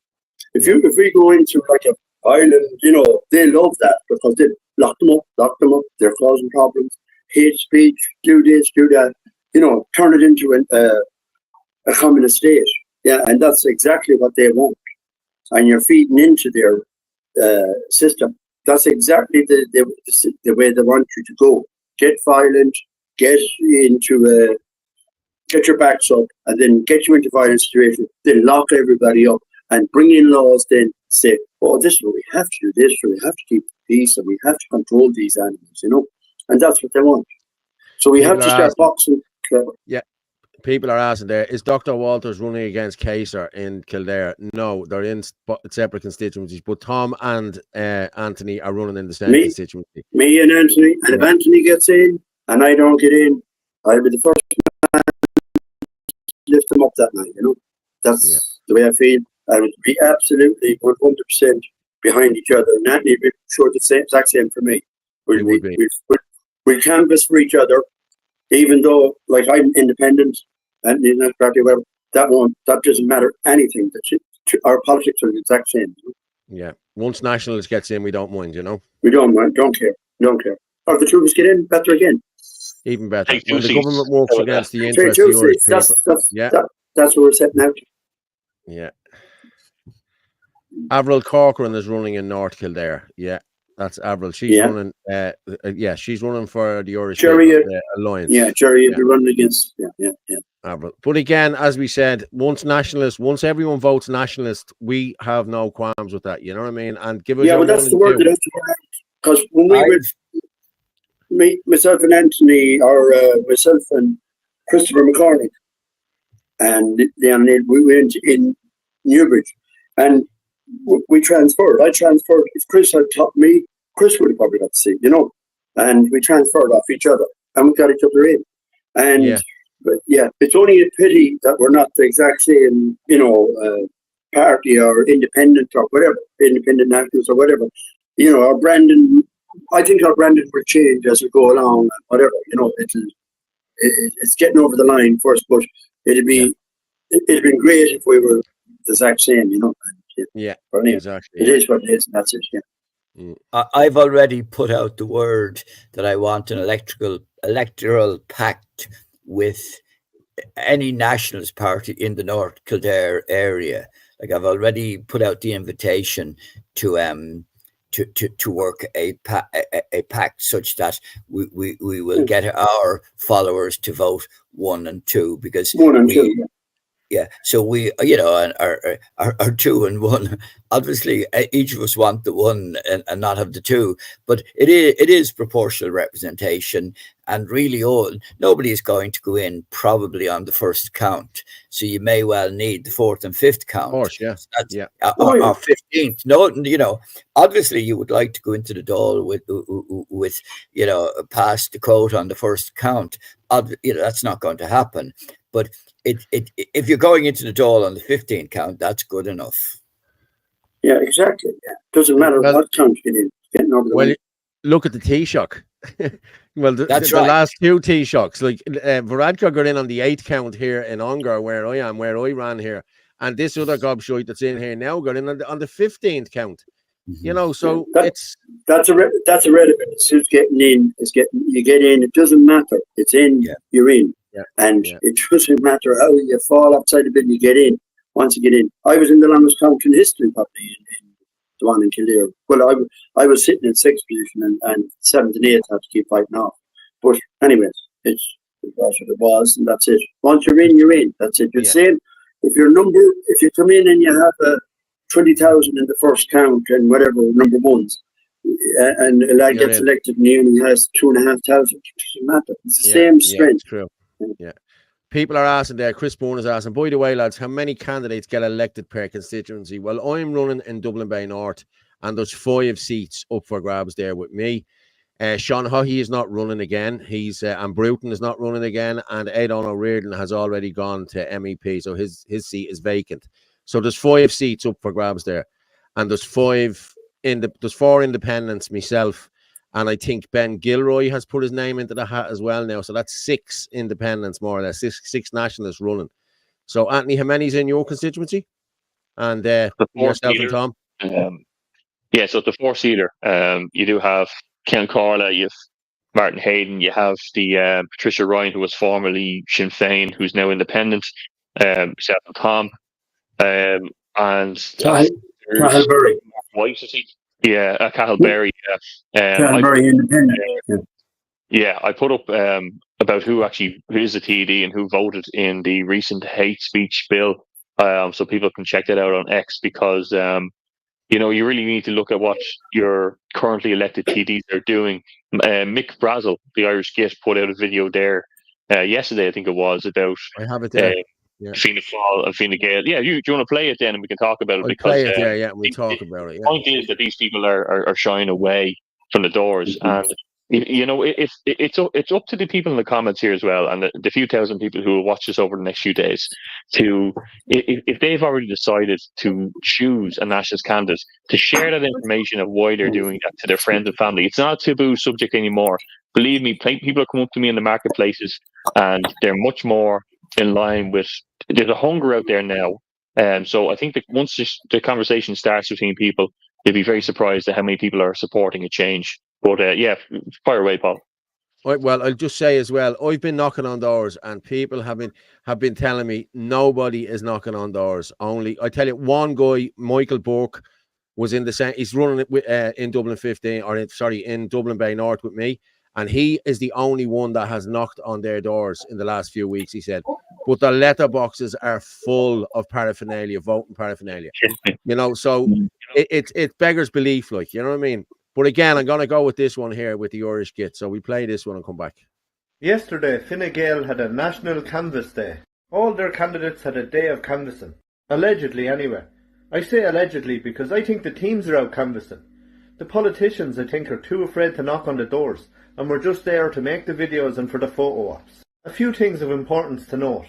If we go into like a island, you know, they love that because they lock them up, they're causing problems, hate speech, do this, do that, you know, turn it into a communist state. Yeah, and that's exactly what they want. And you're feeding into their system. That's exactly the way they want you to go. Get violent. Get your backs up, and then get you into violent situation. Then lock everybody up and bring in laws. Then say, "Oh, this is what we have to do. This, we have to keep peace, and we have to control these animals." You know, and that's what they want. So we have to start boxing. Yeah, people are asking there: is Dr. Walters running against Kaser in Kildare? No, they're in separate constituencies. But Tom and Anthony are running in the same constituency. Me and Anthony, and if Anthony gets in. And I don't get in, I'll be the first man to lift them up that night, you know. That's the way I feel. I would be absolutely 100% behind each other. And that would be sure the exact same for me. We'll canvass for each other, even though, like, I'm independent and in that party, well, that doesn't matter anything. Our politics are the exact same. You know? Yeah. Once Nationalist gets in, we don't mind, you know. We don't mind, don't care. Or if the two of us get in, better again. Even better. When the government works against the interest of Irish people. That's what we're setting out. Yeah. Avril Corcoran is running in North Kildare. Yeah, that's Avril. She's running. She's running for the Irish Alliance. Yeah, Jerry will be running against. Yeah. Avril. But again, as we said, once everyone votes nationalist, we have no qualms with that. You know what I mean? And give us. Yeah, but that's the word that has to go out. Because when we were. Myself and Anthony, or myself and Christopher McCormick, and we went in Newbridge, and we transferred. I transferred. If Chris had taught me, Chris would have probably got to see, you know. And we transferred off each other, and we got each other in. And it's only a pity that we're not the exact same, you know, party or independent or whatever, independent nationals or whatever. You know, our branding. I think our branding will change as we go along, whatever, you know, it's getting over the line first, but it'd been great if we were the exact same, you know. Exactly. It is what it is, and that's it, I've already put out the word that I want an electoral pact with any nationalist party in the North Kildare area. Like, I've already put out the invitation to to work a pact such that we will get our followers to vote 1 and 2, because 1 and 2. Yeah, so we, are 2 and 1. Obviously, each of us want the 1 and not have the 2. But it is proportional representation, and really, nobody is going to go in probably on the first count. So you may well need the 4th and 5th count. Of course, yeah, or 15th. No, obviously, you would like to go into the Dáil with past the quote on the first count. That's not going to happen. But if you're going into the Dáil on the 15th count, that's good enough. Yeah, exactly. Yeah. Doesn't matter what count you get in. Getting over the well, look at the Taoiseach. Well, that's the right. last 2 Taoiseachs, like Varadkar got in on the 8th count here in Ongar, where I am, where I ran here, and this other gobshite that's in here now got in on the 15th count. Mm-hmm. So that's irrelevant. It's who's getting in. You get in. It doesn't matter. It's in. Yeah. You're in. Yeah. And it doesn't matter how you fall outside the bin. You get in. Once you get in, I was in the longest count in history, probably in the one in Kildare. Well, I was sitting in 6th position, and 7th and 8th had to keep fighting off. But anyways, it was what it was, and that's it. Once you're in, you're in. That's it. You're saying if you come in and you have 20,000 in the first count and whatever number ones, and a lad gets elected and he only has 2,500. It doesn't matter. It's the same strength. Yeah, true. Yeah. People are asking there, Chris Bourne is asking, by the way, lads, how many candidates get elected per constituency? Well, I'm running in Dublin Bay North, and there's 5 seats up for grabs there with me. Sean Haughey is not running again. And Bruton is not running again, and Aidan O'Riordan has already gone to MEP, so his seat is vacant. So there's 5 seats up for grabs there, and there's 4 independents, myself, and I think Ben Gilroy has put his name into the hat as well now. So that's 6 independents, more or less, 6 nationalists running. So Anthony, how many's in your constituency? And yourself and Tom? So the 4-seater, you do have Ken Corla, you have Martin Hayden, you have the Patricia Ryan, who was formerly Sinn Féin, who's now independent, myself and Tom, and Cahill Berry. White, is he? Yeah, Cahill Berry. Cahill Berry independent. I put up about who is the TD and who voted in the recent hate speech bill, so people can check that out on X, because you really need to look at what your currently elected TDs are doing. Mick Brazel, the Irish Git, put out a video there yesterday, I think it was, about I have it there. Fianna Fáil and Fine Gael. Yeah, do you want to play it then, and we can talk about it? Play it, we'll talk about it. The point is that these people are shying away from the doors, and it's up to the people in the comments here as well, and the few thousand people who will watch this over the next few days, to if they've already decided to choose a nationalist candidate, to share that information of why they're doing that to their friends and family. It's not a taboo subject anymore. Believe me, people are coming up to me in the marketplaces, and they're much more in line with. There's a hunger out there now, so I think that once the conversation starts between people, you'll be very surprised at how many people are supporting a change. But fire away, Paul. Right, well, I'll just say as well, I've been knocking on doors, and people have been telling me nobody is knocking on doors. Only, I tell you, one guy, Michael Burke, was in the same. He's running it in Dublin 15, in Dublin Bay North with me. And he is the only one that has knocked on their doors in the last few weeks, he said. But the letterboxes are full of paraphernalia, voting paraphernalia. So it beggars belief, like, you know what I mean? But again, I'm going to go with this one here with the Irish Git. So we play this one and come back. Yesterday, Fine Gael had a national canvass day. All their candidates had a day of canvassing. Allegedly, anyway. I say allegedly because I think the teams are out canvassing. The politicians, I think, are too afraid to knock on the doors, and we're just there to make the videos and for the photo ops. A few things of importance to note.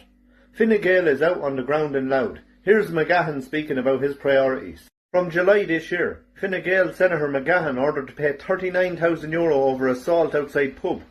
Fine Gael is out on the ground in Louth. Here's McGahan speaking about his priorities. From July this year, Fine Gael Senator McGahan ordered to pay €39,000 over assault outside pub.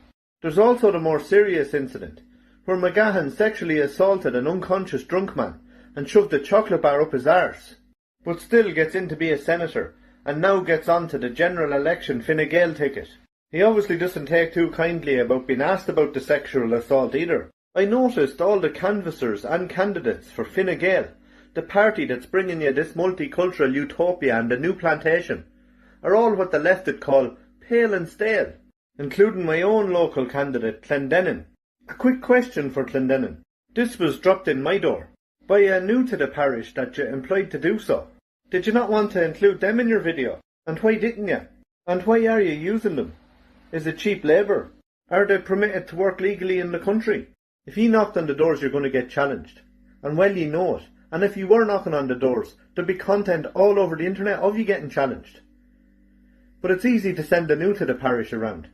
There's also the more serious incident, where McGahan sexually assaulted an unconscious drunk man and shoved a chocolate bar up his arse, but still gets in to be a senator, and now gets on to the general election Fine Gael ticket. He obviously doesn't take too kindly about being asked about the sexual assault either. I noticed all the canvassers and candidates for Fine Gael, the party that's bringing you this multicultural utopia and the new plantation. are all what the left would call pale and stale, including my own local candidate, Clendenin. A quick question for Clendenin. This was dropped in my door by a new to the parish that you employed to do so. Did you not want to include them in your video? And why didn't you? And why are you using them? Is it cheap labour? Are they permitted to work legally in the country? If you knocked on the doors, you're going to get challenged. And well, you know it. And if you were knocking on the doors, there'd be content all over the internet of you getting challenged. But it's easy to send the new to the parish around.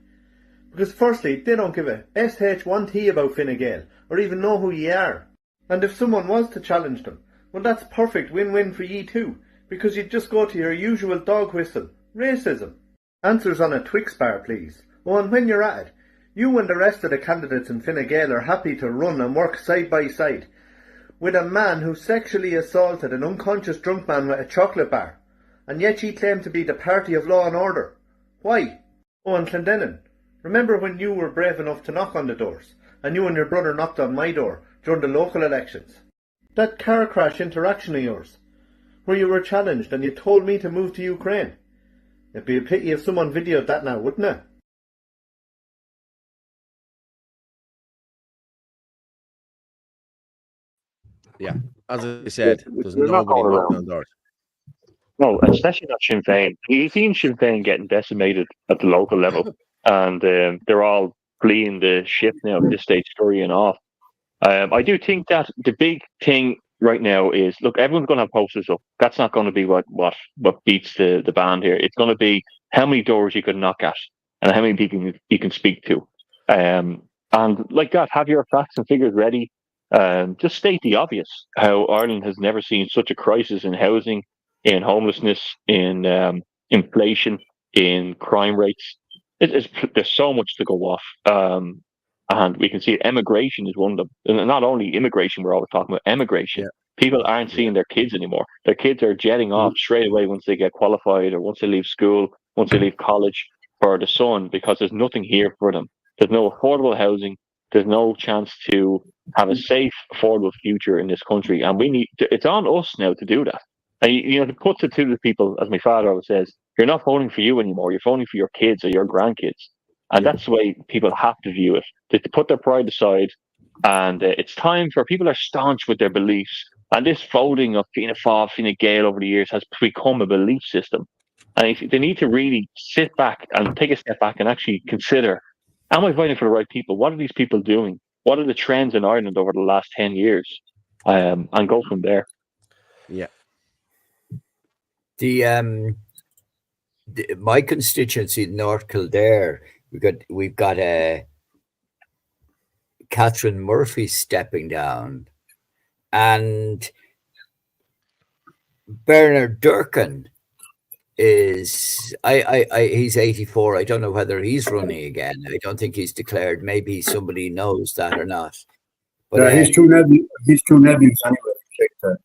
Because firstly, they don't give a SH1T about Fine Gael, or even know who ye are. And if someone was to challenge them, well, that's perfect win-win for ye too, because you'd just go to your usual dog whistle, racism. Answers on a Twix bar, please. Oh, and when you're at it, you and the rest of the candidates in Fine Gael are happy to run and work side by side with a man who sexually assaulted an unconscious drunk man with a chocolate bar, and yet ye claim to be the party of law and order. Why? Oh, and Clendenin, remember when you were brave enough to knock on the doors, and you and your brother knocked on my door during the local elections? That car crash interaction of yours, where you were challenged and you told me to move to Ukraine. It'd be a pity if someone videoed that now, wouldn't it? Yeah, as I said, there's nobody knocking on doors. No, especially not Sinn Féin. You've seen Sinn Féin getting decimated at the local level, and they're all fleeing the ship now at this stage, scurrying off. I do think that the big thing right now is, look, everyone's going to have posters up. That's not going to be what beats the band here. It's going to be how many doors you can knock at and how many people you can speak to. And like that, have your facts and figures ready. Just state the obvious, how Ireland has never seen such a crisis in housing, in homelessness, in inflation, in crime rates. There's so much to go off. And we can see emigration is one of them. And not only immigration, we're always talking about emigration. Yeah. People aren't seeing their kids anymore. Their kids are jetting off straight away once they get qualified or once they leave school, once they leave college for the sun, because there's nothing here for them. There's no affordable housing. There's no chance to have a safe, affordable future in this country. And it's on us now to do that. And, to put it to the people, as my father always says, you're not voting for you anymore. You're voting for your kids or your grandkids. And that's the way people have to view it. To put their pride aside. And it's time for people are staunch with their beliefs. And this voting of Fianna Fáil, Fine Gael over the years has become a belief system. And they need to really sit back and take a step back and actually consider, am I voting for the right people? What are these people doing? What are the trends in Ireland over the last 10 years? And go from there. Yeah. My constituency, North Kildare, we've got Catherine Murphy stepping down, and Bernard Durkin is he's 84. I don't know whether he's running again. I don't think he's declared. Maybe somebody knows that or not. But yeah, he's two nephews anyway.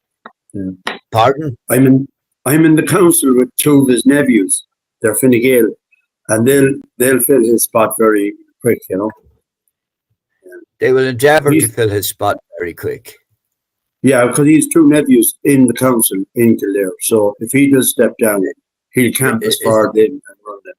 Yeah. Pardon? I'm in the council with two of his nephews. They're Fine Gael, and they'll fill his spot very quick. They will endeavour to fill his spot very quick. Yeah, because he's two nephews in the council in Kildare. So if he does step down, he'll campus forward in and run them.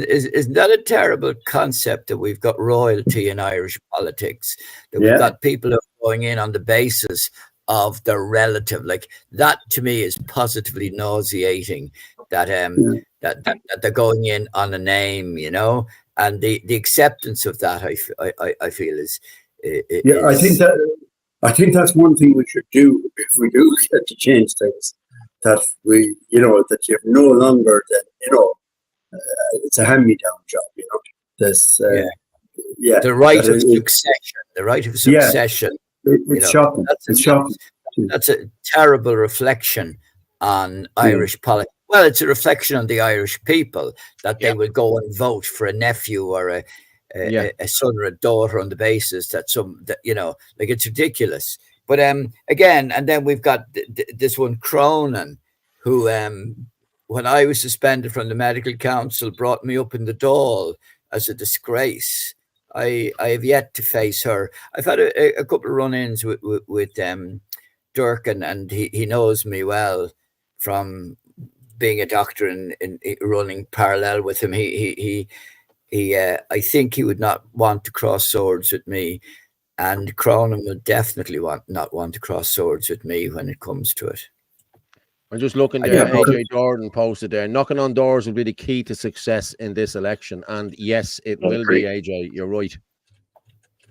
Isn't that a terrible concept that we've got royalty in Irish politics? That we've got people who are going in on the basis of their relative, like that to me is positively nauseating. That that they're going in on a name, and the acceptance of that, I feel is. I think that's one thing we should do if we do get to change things. That we, that you're no longer that, it's a hand-me-down job. There's the right of succession. The right of succession. It's shocking. It's shocking. That's a terrible reflection on Irish politics. Well, it's a reflection on the Irish people that they will go and vote for a nephew or a son or a daughter on the basis that it's ridiculous. But again, and then we've got this one Cronin, who when I was suspended from the medical council, brought me up in the Dáil as a disgrace. I have yet to face her. I've had a couple of run-ins with Durkin, and he knows me well from being a doctor and running parallel with him, I think he would not want to cross swords with me, and Cronin would definitely not want to cross swords with me when it comes to it. I'm just looking there. AJ Jordan posted there. Knocking on doors will be the key to success in this election, and yes, it will be. AJ, you're right.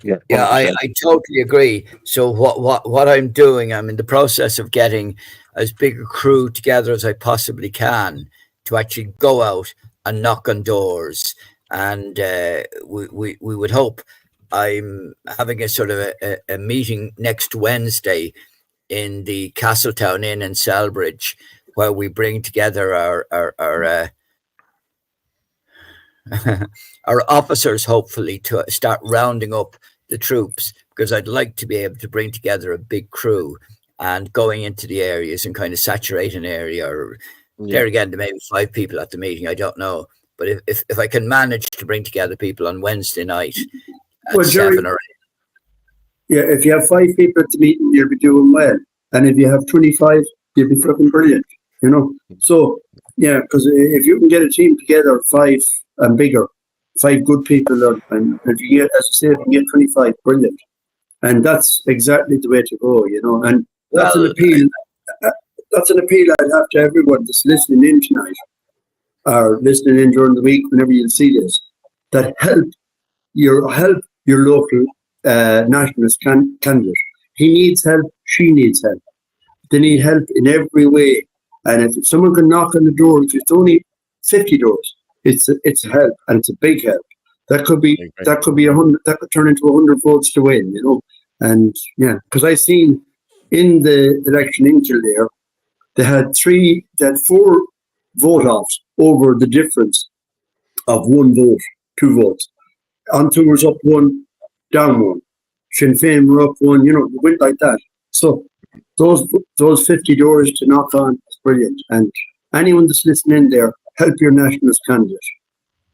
Yeah, I totally agree. So what I'm doing, I'm in the process of getting as big a crew together as I possibly can to actually go out and knock on doors, and we would hope. I'm having a sort of a meeting next Wednesday in the Castletown Inn in Selbridge, where we bring together our our officers, hopefully, to start rounding up the troops, because I'd like to be able to bring together a big crew and going into the areas and kind of saturate an area. Or there again, there may be 5 people at the meeting, I don't know. But if I can manage to bring together people on Wednesday night at 7 or 8. Yeah, if you have 5 people at the meeting, you'll be doing well. And if you have 25, you'll be fucking brilliant, you know. So, yeah, because if you can get a team together, 5 and bigger, 5 good people, and if you get, as I say, if you can get 25, brilliant. And that's exactly the way to go, you know. And that's an appeal. That's an appeal I'd have to everyone that's listening in tonight, or listening in during the week, whenever you see this, that help your local nationalist candidate. He needs help. She needs help. They need help in every way. And if someone can knock on the door, if it's only 50 doors, it's a help, and it's a big help. That could be 100. That could turn into 100 votes to win, you know. And yeah, because I seen in the election in Kildare, they had 4 vote-offs over the difference of 1 vote, 2 votes. Antu was up 1, down 1. Sinn Féin were up 1, you know, it went like that. So those 50 doors to knock on is brilliant. And anyone that's listening there, help your nationalist candidate.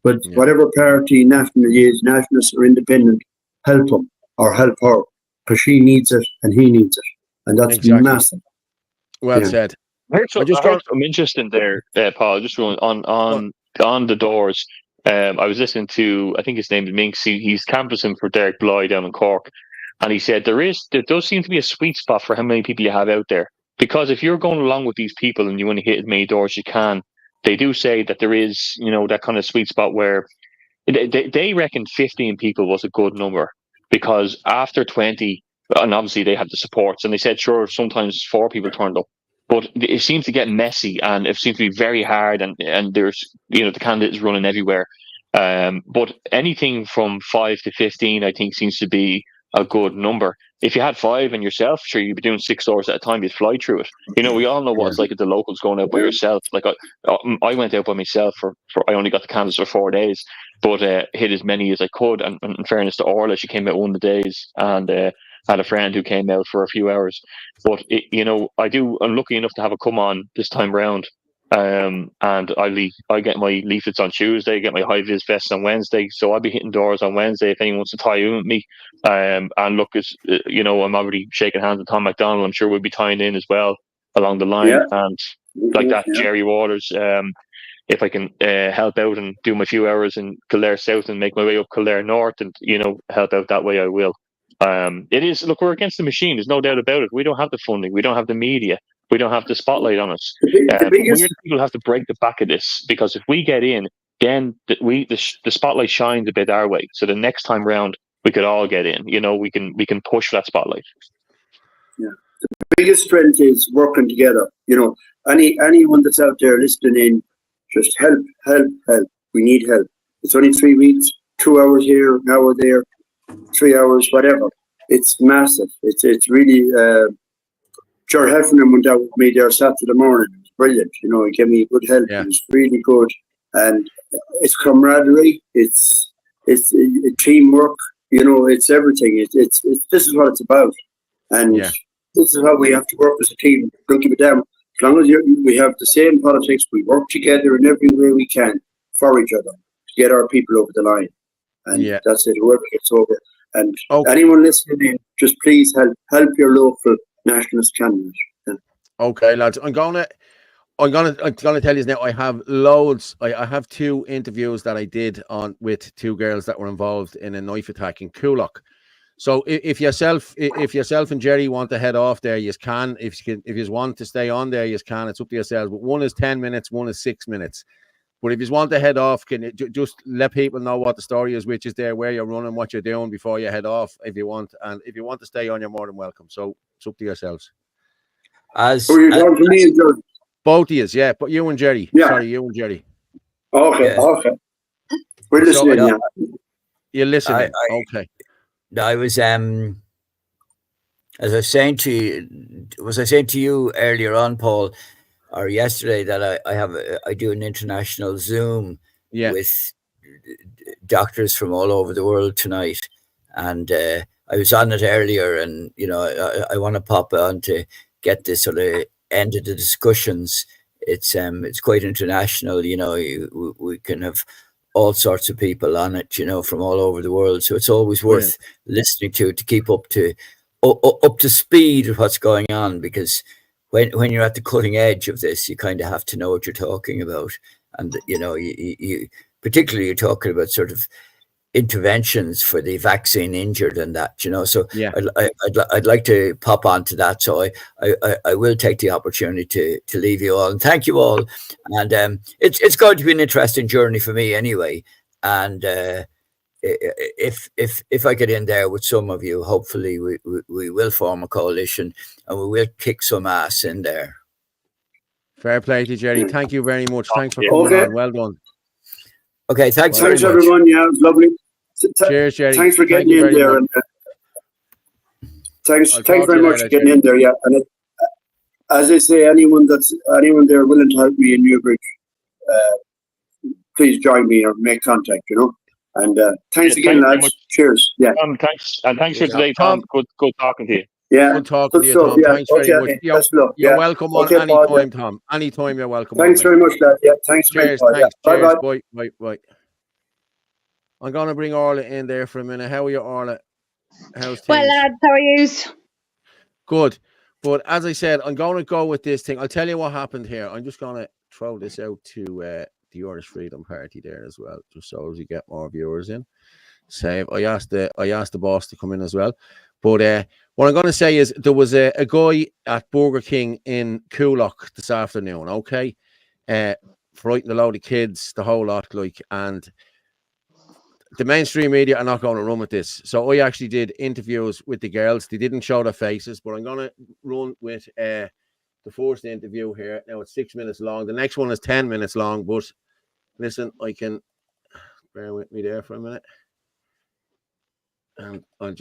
But whatever party national is, nationalist or independent, help him or help her, because she needs it and he needs it. And that's massive. Well said. I heard some interesting there, Paul, just on the doors. I was listening to, I think his name is Minx. He's canvassing for Derek Bly down in Cork. And he said there does seem to be a sweet spot for how many people you have out there. Because if you're going along with these people and you want to hit as many doors as you can, they do say that there is, you know, that kind of sweet spot where they reckon 15 people was a good number. Because after 20, and obviously they had the supports, and they said, sure, sometimes 4 people turned up. But it seems to get messy, and it seems to be very hard, and there's, you know, the candidates running everywhere. But anything from 5 to 15, I think, seems to be a good number. If you had 5 and yourself, sure, you'd be doing 6 doors at a time. You'd fly through it. You know, we all know what it's like at the locals going out by yourself. Like I went out by myself for I only got the canvas for 4 days, but hit as many as I could. And in fairness to Orla, she came out one of the days, and had a friend who came out for a few hours. But you know, I'm lucky enough to have a come on this time round. And I get my leaflets on Tuesday, get my high vis vests on Wednesday, so I'll be hitting doors on Wednesday if anyone wants to tie in with me. And look, you know, I'm already shaking hands with Tom McDonald. I'm sure we'll be tying in as well along the line, and like that, Jerry Waters. If I can help out and do my few hours in Kildare South and make my way up Kildare North, and you know, help out that way, I will. It is, look, we're against the machine. There's no doubt about it. We don't have the funding. We don't have the media. We don't have the spotlight on us. We people have to break the back of this, because if we get in, then the spotlight shines a bit our way. So the next time round, we could all get in. You know, we can push for that spotlight. Yeah, the biggest strength is working together. You know, anyone that's out there listening in, just help. We need help. It's only 3 weeks, 2 hours here, an hour there, 3 hours, whatever. It's massive. It's really. Ger Heffernan went out with me there Saturday morning. It was brilliant. You know, he gave me good help. Yeah. It was really good. And it's camaraderie. It's teamwork. You know, it's everything. It's this is what it's about. And this is how we have to work as a team. Don't give a damn. As long as we have the same politics, we work together in every way we can for each other to get our people over the line. And that's it. Whoever gets over. And anyone listening in, just please help your local nationalist candidate. Okay, lads, I'm gonna I'm gonna tell you now. I have loads. I have 2 interviews that I did with 2 girls that were involved in a knife attack in Coolock. So if yourself and Jerry want to head off there, you can. If you want to stay on there, you can. It's up to yourselves. But one is 10 minutes, one is 6 minutes. But if you want to head off, can you just let people know what the story is, which is there, where you're running, what you're doing before you head off, if you want. And if you want to stay on, you're more than welcome. So it's up to yourselves. Who are you talking to me and George? Both of you, yeah. But you and Jerry. Yeah. Sorry, you and Jerry. Okay, okay. We're listening. So, you're listening. Okay. I was as I was saying to you earlier on, Paul, or yesterday, that I do an international Zoom with doctors from all over the world tonight, and I was on it earlier, and I want to pop on to get this sort of end of the discussions. It's quite international. We can have all sorts of people on it, from all over the world. So it's always worth listening to keep up to speed of what's going on, because when you're at the cutting edge of this, you kind of have to know what you're talking about. And, you particularly you're talking about sort of interventions for the vaccine injured and that, so I'd like to pop on to that. So I will take the opportunity to leave you all, and thank you all. And it's going to be an interesting journey for me anyway. And if I get in there with some of you, hopefully we will form a coalition and we will kick some ass in there. Fair play to Jerry. Thank you very much. Thanks for coming on. Well done. Okay, thanks everyone. Yeah, it was lovely. Cheers, Jerry. Thanks for getting in there. And, thanks very much for getting in there. Yeah, and as I say, anyone there willing to help me in Newbridge, please join me or make contact. And thanks again, lads. Cheers. Yeah. Thanks for today, Tom. Good talking to you. Yeah. Good talking to you, Tom. Yeah. Thanks very much. You're welcome on any time, Tom. Anytime you're welcome. Thanks very much, lad. Yeah. Thanks. Cheers. Thanks. Cheers. Bye. I'm going to bring Orla in there for a minute. How are you, Orla? How's things? Well, lads, how are you? Good. But as I said, I'm going to go with this thing. I'll tell you what happened here. I'm just going to throw this out to the Irish Freedom Party there as well, just so as we get more viewers in. Save. I asked the boss to come in as well. But what I'm going to say is there was a guy at Burger King in Coolock this afternoon, okay? Frightened a load of kids, the whole lot, and the mainstream media are not going to run with this. So I actually did interviews with the girls. They didn't show their faces, but I'm going to run with the first interview here. Now it's 6 minutes long. The next one is 10 minutes long, but listen, I can bear with me there for a minute. And I'm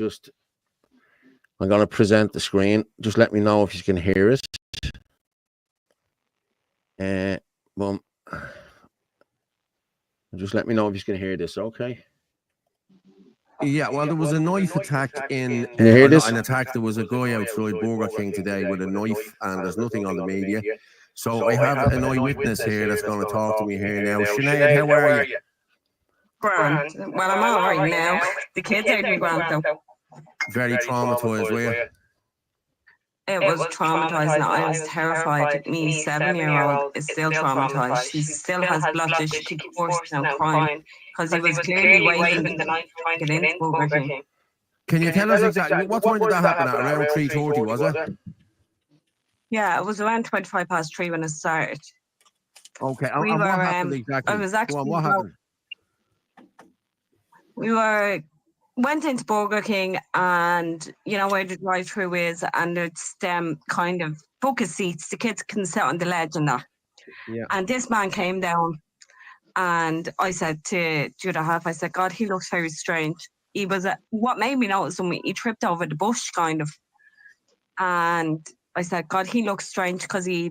going to present the screen. Just let me know if you can hear it. Just let me know if you can hear this, okay? Yeah, well, there was a knife attack in... Can you hear this? An attack. There was a guy outside Burger King today with a knife, and there's nothing on the media. So I have an eyewitness here that's going to talk to me here now. Sinead, how are you? Grand. Well, I'm all right now. The kids are doing grand, though. Very traumatised, were you? It was traumatising. I was terrified. Me, 7-year-old, is still traumatised. She still has blotches. She took course now crying because he was clearly waving the knife trying to get into Burger King. Can you tell us exactly what time did that happen at? Around 3:30, was it? Yeah, it was around 3:25 when it started. Okay, and what happened exactly? I was actually... what happened? We went into Burger King, and you know where the drive-through is, and it's them kind of bucket seats. The kids can sit on the ledge and that. Yeah. And this man came down, and I said to Judah Half, I said, God, he looks very strange. He was what made me notice him, he tripped over the bush kind of, and I said, God, he looks strange because he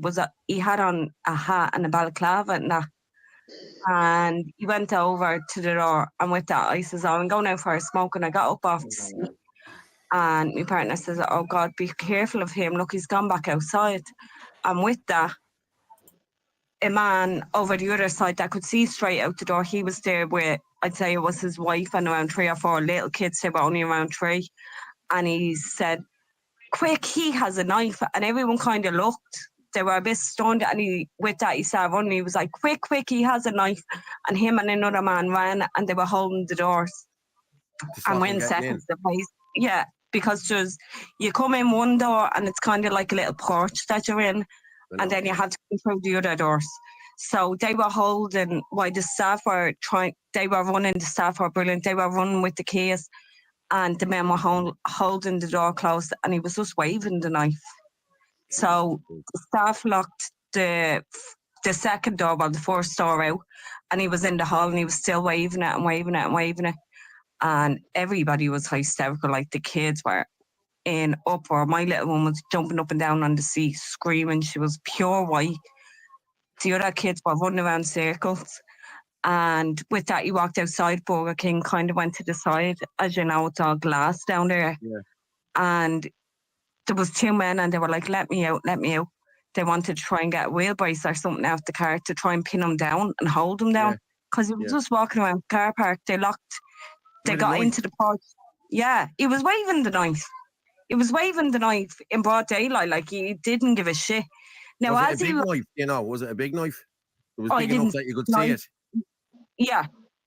had on a hat and a balaclava and that. And he went over to the door, and with that I says, I'm going out for a smoke, and I got up off the seat, and my partner says, oh God, be careful of him, look, he's gone back outside. And with that, a man over the other side that could see straight out the door, he was there with, I'd say it was his wife and around 3 or 4 little kids. They were only around 3, and he said, quick, he has a knife. And everyone kind of looked, they were a bit stunned, and he started running. He was like, quick, he has a knife. And him and another man ran, and they were holding the doors. And within seconds, the place, yeah, because you come in one door, and it's kind of like a little porch that you're in, and then you have to come through the other doors. So they were holding, while the staff were they were running, the staff were brilliant, they were running with the keys, and the men were holding the door closed, and he was just waving the knife. So the staff locked the second door, well, the first door out, and he was in the hall, and he was still waving it and waving it and waving it. And everybody was hysterical, like the kids were in uproar. My little one was jumping up and down on the seat, screaming. She was pure white. The other kids were running around circles. And with that, he walked outside Burger King, kind of went to the side. As you know, it's all glass down there. Yeah. And there was two men, and they were like, let me out, let me out. They wanted to try and get a wheel brace or something out the car to try and pin him down and hold him down. Because he was just walking around the car park. They got into the porch. Yeah, he was waving the knife. He was waving the knife in broad daylight, like he didn't give a shit. Now, was it a big knife? You know, was it a big knife? It was big enough that you could see it.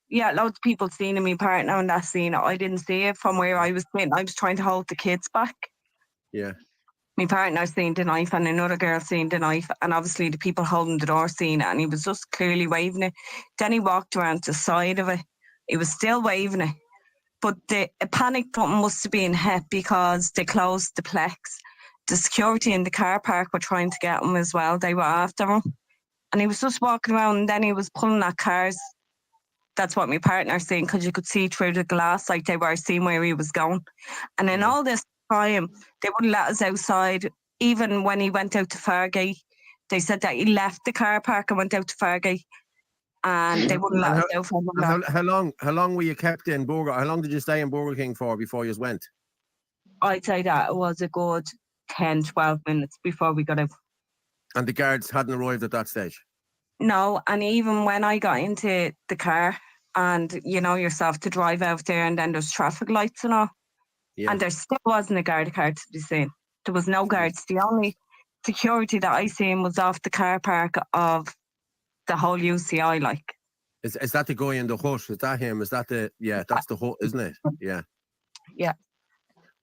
Yeah, loads of people seen it. My partner and that seen it. I didn't see it from where I was sitting. I was trying to hold the kids back. Yeah. My partner seen the knife, and another girl seen the knife, and obviously the people holding the door seen it, and he was just clearly waving it. Then he walked around to the side of it. He was still waving it. But a panic button must have been hit because they closed the plex. The security in the car park were trying to get him as well. They were after him. And he was just walking around, and then he was pulling at cars. That's what my partner's saying, because you could see through the glass, like they were seeing where he was going. And in all this time, they wouldn't let us outside. Even when he went out to Fargate, they said that he left the car park and went out to Fargate. And they wouldn't let us out for long. How long were you kept in Burger? How long did you stay in Burger King for before you went? I'd say that it was a good 10, 12 minutes before we got out. And the guards hadn't arrived at that stage? No, and even when I got into the car, and you know yourself to drive out there, and then there's traffic lights and all, and there still wasn't a guard car to be seen. There was no guards. The only security that I seen was off the car park of the whole UCI, like. Is that the guy in the hut? Is that him? Is that that's the hut, isn't it? Yeah. Yeah.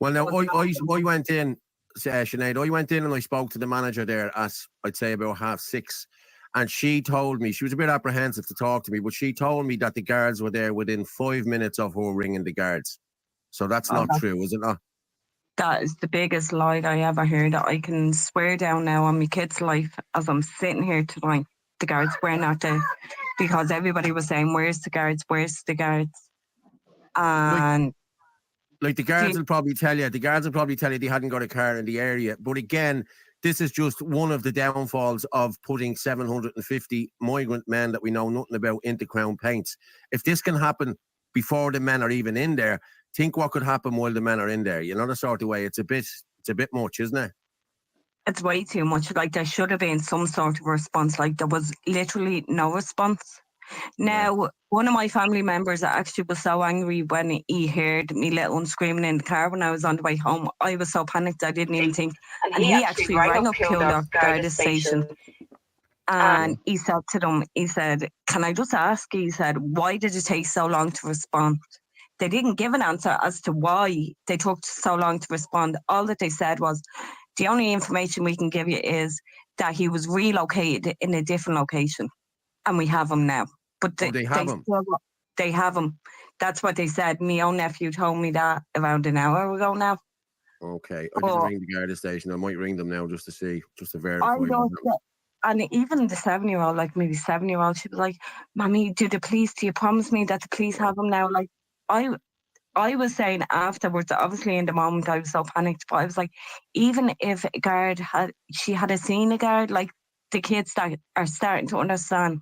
Well, now, I went in, Sinead, I went in and I spoke to the manager there at, I'd say, about 6:30. And she told me, she was a bit apprehensive to talk to me, but she told me that the guards were there within 5 minutes of her ringing the guards. So that's not true, is it not? That is the biggest lie I ever heard. That I can swear down now on my kid's life as I'm sitting here tonight. The guards were not there, because everybody was saying, where's the guards? Where's the guards? And like the guards will probably tell you, they hadn't got a car in the area. But again, this is just one of the downfalls of putting 750 migrant men that we know nothing about into Crown Paints. If this can happen before the men are even in there, think what could happen while the men are in there. You know, the sort of way. It's a bit much, isn't it? It's way too much. Like, there should have been some sort of response. Like, there was literally no response. Now, one of my family members actually was so angry when he heard me little one screaming in the car when I was on the way home. I was so panicked I didn't even think. And he actually rang up Kildare Garda Station. And he said to them, he said, can I just ask? He said, why did it take so long to respond? They didn't give an answer as to why they took so long to respond. All that they said was, the only information we can give you is that he was relocated in a different location, and we have him now. But they have him. That's what they said. My own nephew told me that around an hour ago now. Okay, I didn't ring the Garda station. I might ring them now just to see, just to verify. And even the 7-year-old, like maybe 7-year-old, she was like, "Mommy, do you promise me that the police have him now?" Like, I was saying afterwards, obviously in the moment I was so panicked, but I was like, even if a guard had seen a guard, like the kids that are starting to understand,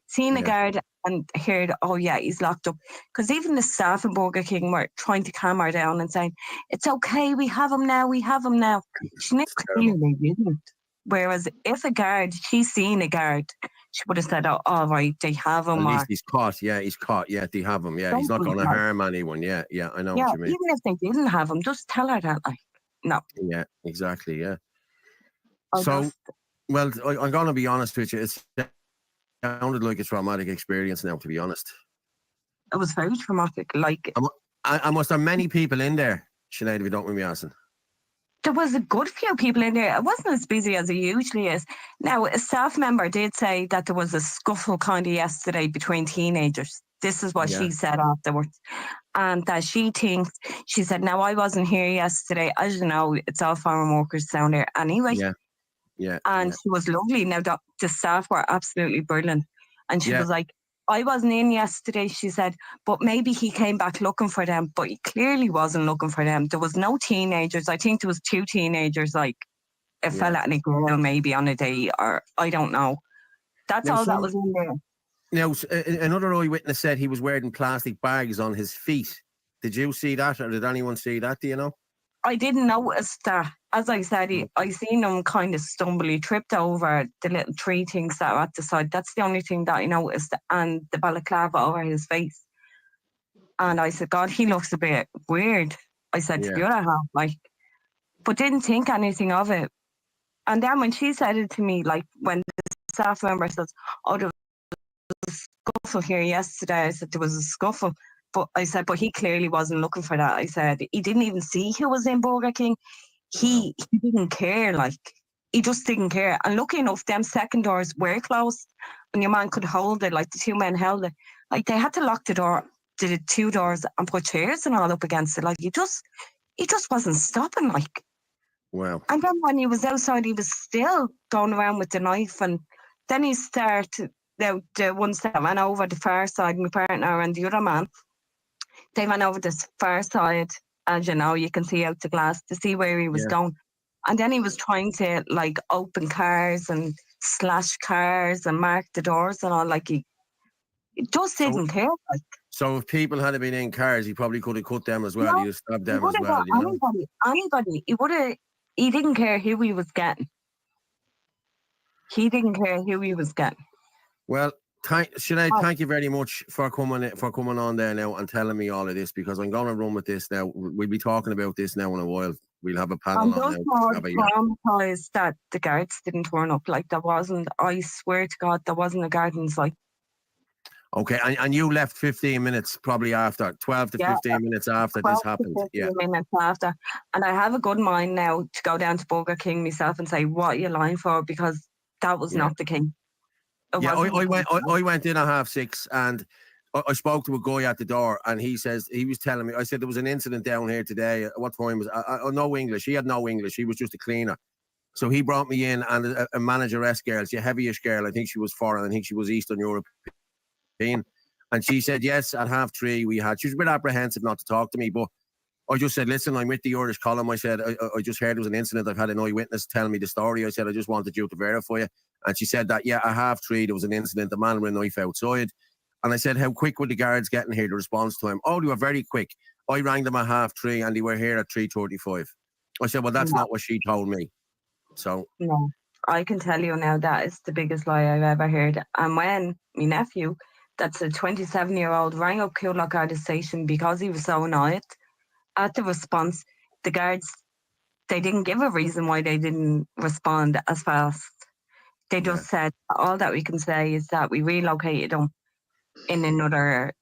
seen a guard and heard, oh yeah, he's locked up. Because even the staff in Burger King were trying to calm her down and saying, it's okay, we have him now. She clearly didn't. Whereas if a guard, she's seen a guard, she would have said, oh, all right, they have him. At least he's caught, they have him, he's not going to harm anyone, I know what you mean. Even if they didn't have him, just tell her that, like, no. Yeah, exactly, So, Well, I'm going to be honest with you. It sounded like a traumatic experience now, to be honest. It was very traumatic. Like, I must have many people in there, Sinead, if you don't mind me asking. there was a good few people in there. It wasn't as busy as it usually is. Now, a staff member did say that there was a scuffle kind of yesterday between teenagers. This is what she said afterwards. And that she thinks, she said, now I wasn't here yesterday. As you know, it's all foreign workers down there anyway. Yeah. And she was lovely. Now, the staff were absolutely brilliant. And she was like, I wasn't in yesterday, she said, but maybe he came back looking for them, but he clearly wasn't looking for them. There was no teenagers. I think there was 2 teenagers, like a fella and a girl maybe on a day, or I don't know. That's all that was in there. Now, another eyewitness said he was wearing plastic bags on his feet. Did you see that, or did anyone see that? Do you know? I didn't notice that. As I said, I seen him kind of stumble. He tripped over the little tree things that are at the side. That's the only thing that I noticed. And the balaclava over his face. And I said, God, he looks a bit weird. I said to the other half, like, but didn't think anything of it. And then when she said it to me, like when the staff member says, oh, there was a scuffle here yesterday. I said, there was a scuffle. But I said, but he clearly wasn't looking for that. I said, he didn't even see who was in Burger King. He didn't care, like, he just didn't care. And lucky enough, them second doors were closed and your man could hold it, like the 2 men held it. Like, they had to lock the door, the 2 doors, and put chairs and all up against it. Like, he just wasn't stopping, like. Wow. And then when he was outside, he was still going around with the knife. And then he started, the ones that went over the far side, my partner and the other man, they went over this far side, as you know, you can see out the glass to see where he was going. And then he was trying to, like, open cars and slash cars and mark the doors and all. Like, he just didn't care. Like. So if people had been in cars, he probably could have cut them as well. No, He stabbed them as well. You know? Anybody. He didn't care who he was getting. He didn't care who he was getting. Well, Sinead, thank you very much for coming on there now and telling me all of this, because I'm going to run with this now. We'll be talking about this now in a while. We'll have a panel on now. I'm traumatized that the guards didn't turn up. Like, there wasn't, I swear to God, there wasn't a guard in sight. Okay, and you left 15 minutes probably after, 12 to 15 minutes after this happened. 15 minutes after. And I have a good mind now to go down to Burger King myself and say, what are you lying for? Because that was not the case. I went in at 6:30 and I spoke to a guy at the door, and he was telling me, I said, there was an incident down here today. What time was it? No English. He had no English. He was just a cleaner. So he brought me in, and a manageress girl, she's a heavyish girl. I think she was foreign. I think she was Eastern European. And she said, yes, at 3:30 she was a bit apprehensive not to talk to me, but I just said, listen, I'm with the Irish column. I said, I just heard there was an incident. I've had an eyewitness tell me the story. I said, I just wanted you to verify it. And she said that, at 3:30 there was an incident. The man with a knife outside. And I said, how quick were the guards getting here? The response to him, oh, they were very quick. I rang them at 3:30 and they were here at 3:35. I said, well, that's not what she told me. So. No, I can tell you now that is the biggest lie I've ever heard. And when my nephew, that's a 27-year-old, rang up Coolock Garda Station because he was so annoyed at the response, the guards, they didn't give a reason why they didn't respond as fast. They just said, all that we can say is that we relocated them in another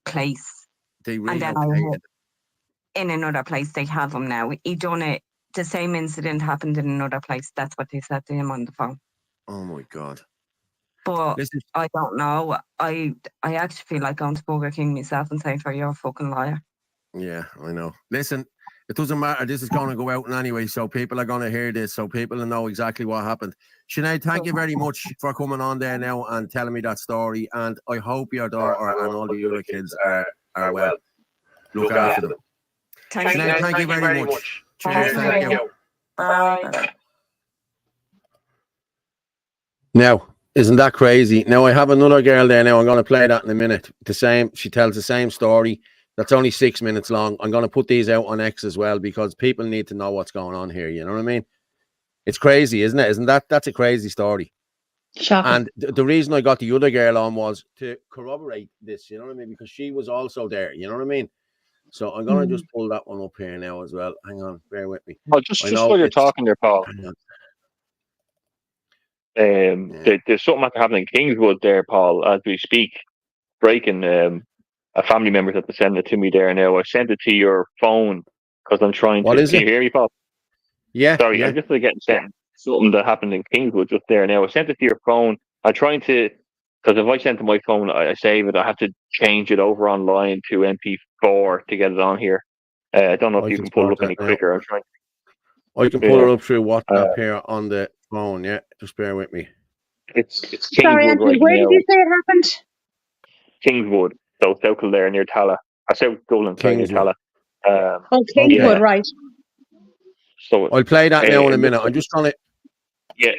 place. They relocated? In another place. They have them now. He done it. The same incident happened in another place. That's what they said to him on the phone. Oh, my God. But I don't know. I actually feel like going to Burger King myself and saying, you're a fucking liar. Yeah, I know. Listen, it doesn't matter. This is going to go out anyway, so people are going to hear this, so people will know exactly what happened. Sinead, thank you very much for coming on there now and telling me that story. And I hope your daughter and all the other kids are well. Look after them. Sinead, thank you very much. Cheers. Thank you. Bye. Now, isn't that crazy? Now, I have another girl there now. I'm going to play that in a minute. She tells the same story. That's only 6 minutes long. I'm going to put these out on X as well because people need to know what's going on here. You know what I mean? It's crazy, isn't it? That's a crazy story. Shocking. And the reason I got the other girl on was to corroborate this, you know what I mean? Because she was also there, you know what I mean? So I'm going to just pull that one up here now as well. Hang on, bear with me. Oh, just while you're talking there, Paul. There's something happening in Kingswood there, Paul, as we speak. Breaking. A family member had to send it to me there now. I sent it to your phone because I'm trying What to. is Can it? you hear me, Paul? Yeah. Sorry, Yeah. I'm just getting sent something that happened in Kingswood just there now. I sent it to your phone. I'm trying to, because if I send to my phone, I save it. I have to change it over online to MP4 to get it on here. I don't know if I you can can pull it sort up any that now. quicker. I'm trying. I can pull it up through WhatsApp here on the phone. Yeah, just bear with me. It's Sorry, Kingswood Anthony, right where now. did you say it happened? Kingswood, South Kildare near Tala. South Dublin, sorry, near Kingswood. Tala. Oh, Kingswood, Okay. right. So I'll play that now in a it minute. looks I'm just gonna. Yeah.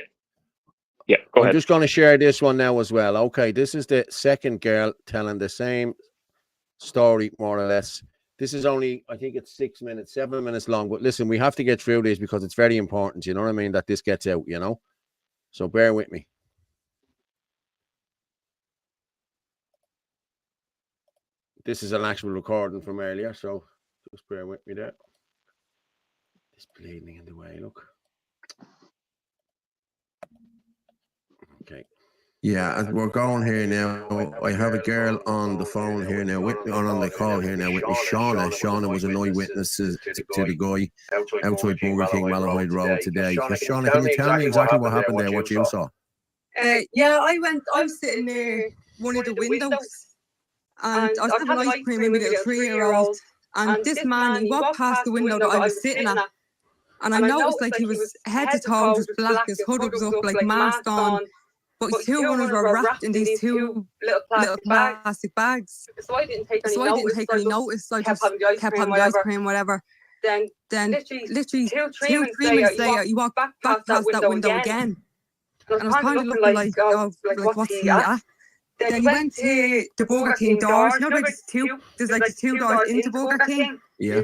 Go I'm ahead. just gonna share this one now as well. Okay, this is the second girl telling the same story, more or less. This is only, I think it's 6 minutes, 7 minutes long. But listen, we have to get through this because it's very important. You know what I mean? That this gets out. You know. So bear with me. This is an actual recording from earlier, so just bear with me there. It's bleeding in the way, look. Okay. Yeah, as we're going here now, I have a girl on the phone here now, with me, on the call here now with me, Shauna. Shauna was an eyewitness to the guy outside Burger King, Malahide Road today. So Shauna, can you tell me exactly what happened there, what you saw? Yeah, I was sitting near one of the windows and I was having ice cream with my little 3-year-old. And this man, he walked past the window that I was sitting at. And I noticed like he was head to toe just black, his hood was up, like mask on. But his two runners were wrapped in these two little plastic bags. So I didn't take any notice. I just kept having the ice cream, whatever. Then literally 2-3 minutes later, he walked back past that window again. And I was kind of looking like, oh, like what's he at? Then he went to the Burger King doors. You know, there's like the two doors into Burger King. Yeah.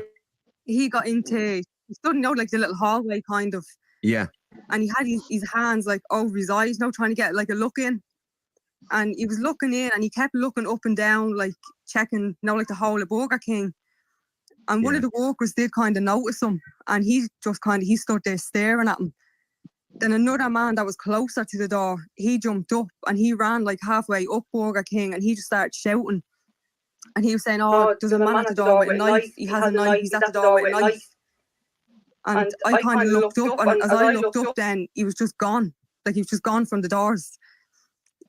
He got into, he stood, you know, like the little hallway kind of. Yeah. And he had his hands like over his eyes, you know, trying to get like a look in. And he was looking in and he kept looking up and down, like checking, you know, like the whole of Burger King. And one of the workers did kind of notice him. And he just he stood there staring at him. Then another man that was closer to the door, he jumped up and he ran like halfway up Burger King and he just started shouting. And he was saying, oh, there's a man at the door with a knife. He has a knife. He's at the door with a knife. And I kind of looked up, and as I looked up, then he was just gone. Like he was just gone from the doors.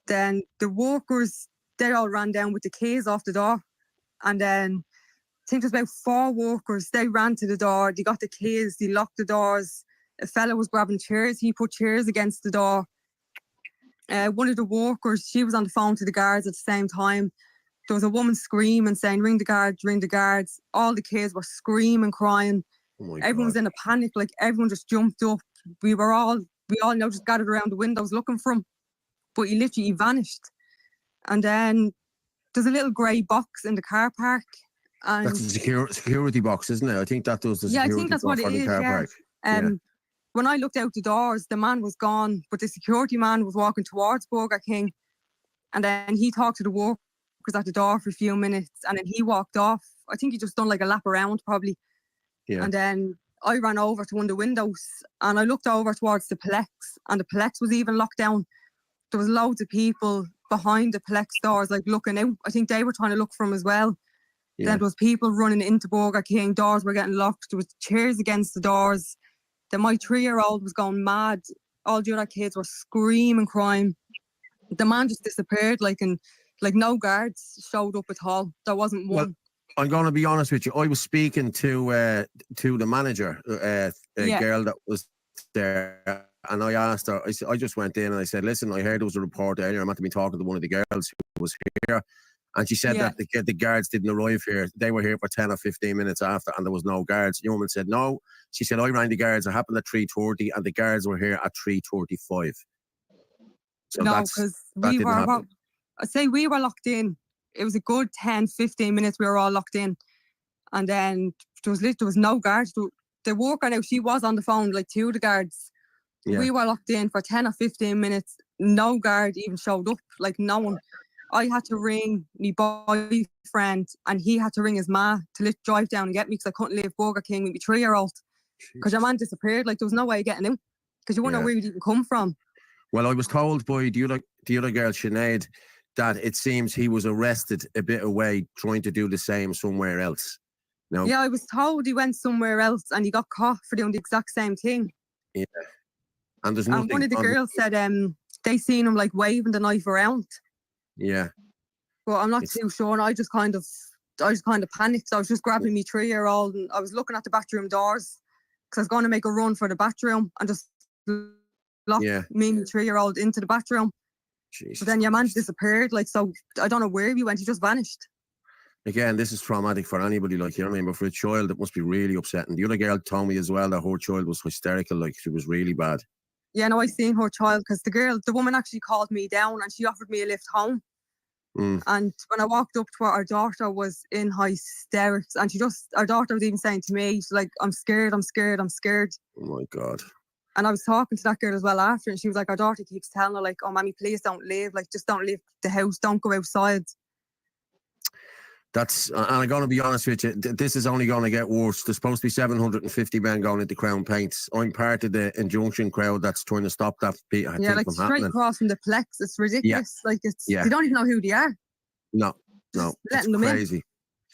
Then the workers, they all ran down with the keys off the door. And then I think there's about 4 workers. They ran to the door. They got the keys. They locked the doors. A fella was grabbing chairs. He put chairs against the door. One of the workers, she was on the phone to the guards at the same time. There was a woman screaming, saying, ring the guards, ring the guards. All the kids were screaming, crying. Everyone was in a panic, like everyone just jumped up. We all now just gathered around the windows looking for him. But he literally vanished. And then there's a little grey box in the car park. And that's a security box, isn't it? I think that does the security I think that's what it is, car park. When I looked out the doors, the man was gone, but the security man was walking towards Burger King. And then he talked to the workers at the door for a few minutes, and then he walked off. I think he just done like a lap around probably. Yeah. And then I ran over to one of the windows and I looked over towards the Plex, and the Plex was even locked down. There was loads of people behind the Plex doors, like looking out. I think they were trying to look for him as well. Yeah. Then there was people running into Burger King, doors were getting locked. There was chairs against the doors. Then my 3-year-old was going mad. All the other kids were screaming, crying. The man just disappeared, like no guards showed up at all. There wasn't one. Well, I'm going to be honest with you. I was speaking to the manager, girl that was there, and I asked her. I just went in and I said, "Listen, I heard there was a report earlier. I'm meant to be talking to one of the girls who was here." And she said that the guards didn't arrive here. They were here for 10 or 15 minutes after, and there was no guards. The woman said, no. She said, I rang the guards. It happened at 3:30, and the guards were here at 3:35. So no, because we were, I'd say we were locked in. It was a good 10, 15 minutes we were all locked in. And then there was no guards. The worker now, she was on the phone, like 2 of the guards. Yeah. We were locked in for 10 or 15 minutes. No guard even showed up, like no one. I had to ring my boyfriend and he had to ring his ma to drive down and get me because I couldn't leave Burger King with my 3-year-old. Because your man disappeared. Like there was no way of getting him because you wouldn't know where he'd even come from. Well, I was told by the other girl, Sinead, that it seems he was arrested a bit away trying to do the same somewhere else. No. Yeah, I was told he went somewhere else and he got caught for doing the exact same thing. Yeah. And there's nothing. And one of the girls said they seen him like waving the knife around. Yeah. But I'm not too sure. And I just kind of panicked. So I was just grabbing me 3-year-old and I was looking at the bathroom doors because I was going to make a run for the bathroom and just lock me and 3-year-old into the bathroom. Jesus. But then your man disappeared. Like, so I don't know where he went. He just vanished. Again, this is traumatic for anybody, like, you know what I mean? But for a child, it must be really upsetting. The other girl told me as well that her child was hysterical, like, she was really bad. Yeah, no, I seen her child because the woman actually called me down and she offered me a lift home. And when I walked up to her, our daughter was in hysterics. And our daughter was even saying to me, she's like, I'm scared. Oh my God. And I was talking to that girl as well after, and she was like, our daughter keeps telling her, like, oh, mommy, please don't leave. Like, just don't leave the house. Don't go outside. And I'm going to be honest with you, this is only going to get worse. There's supposed to be 750 men going into Crown Paints. I'm part of the injunction crowd that's trying to stop that. Like straight across from the Plex. It's ridiculous. Yeah. Like, they don't even know who they are. No, it's crazy.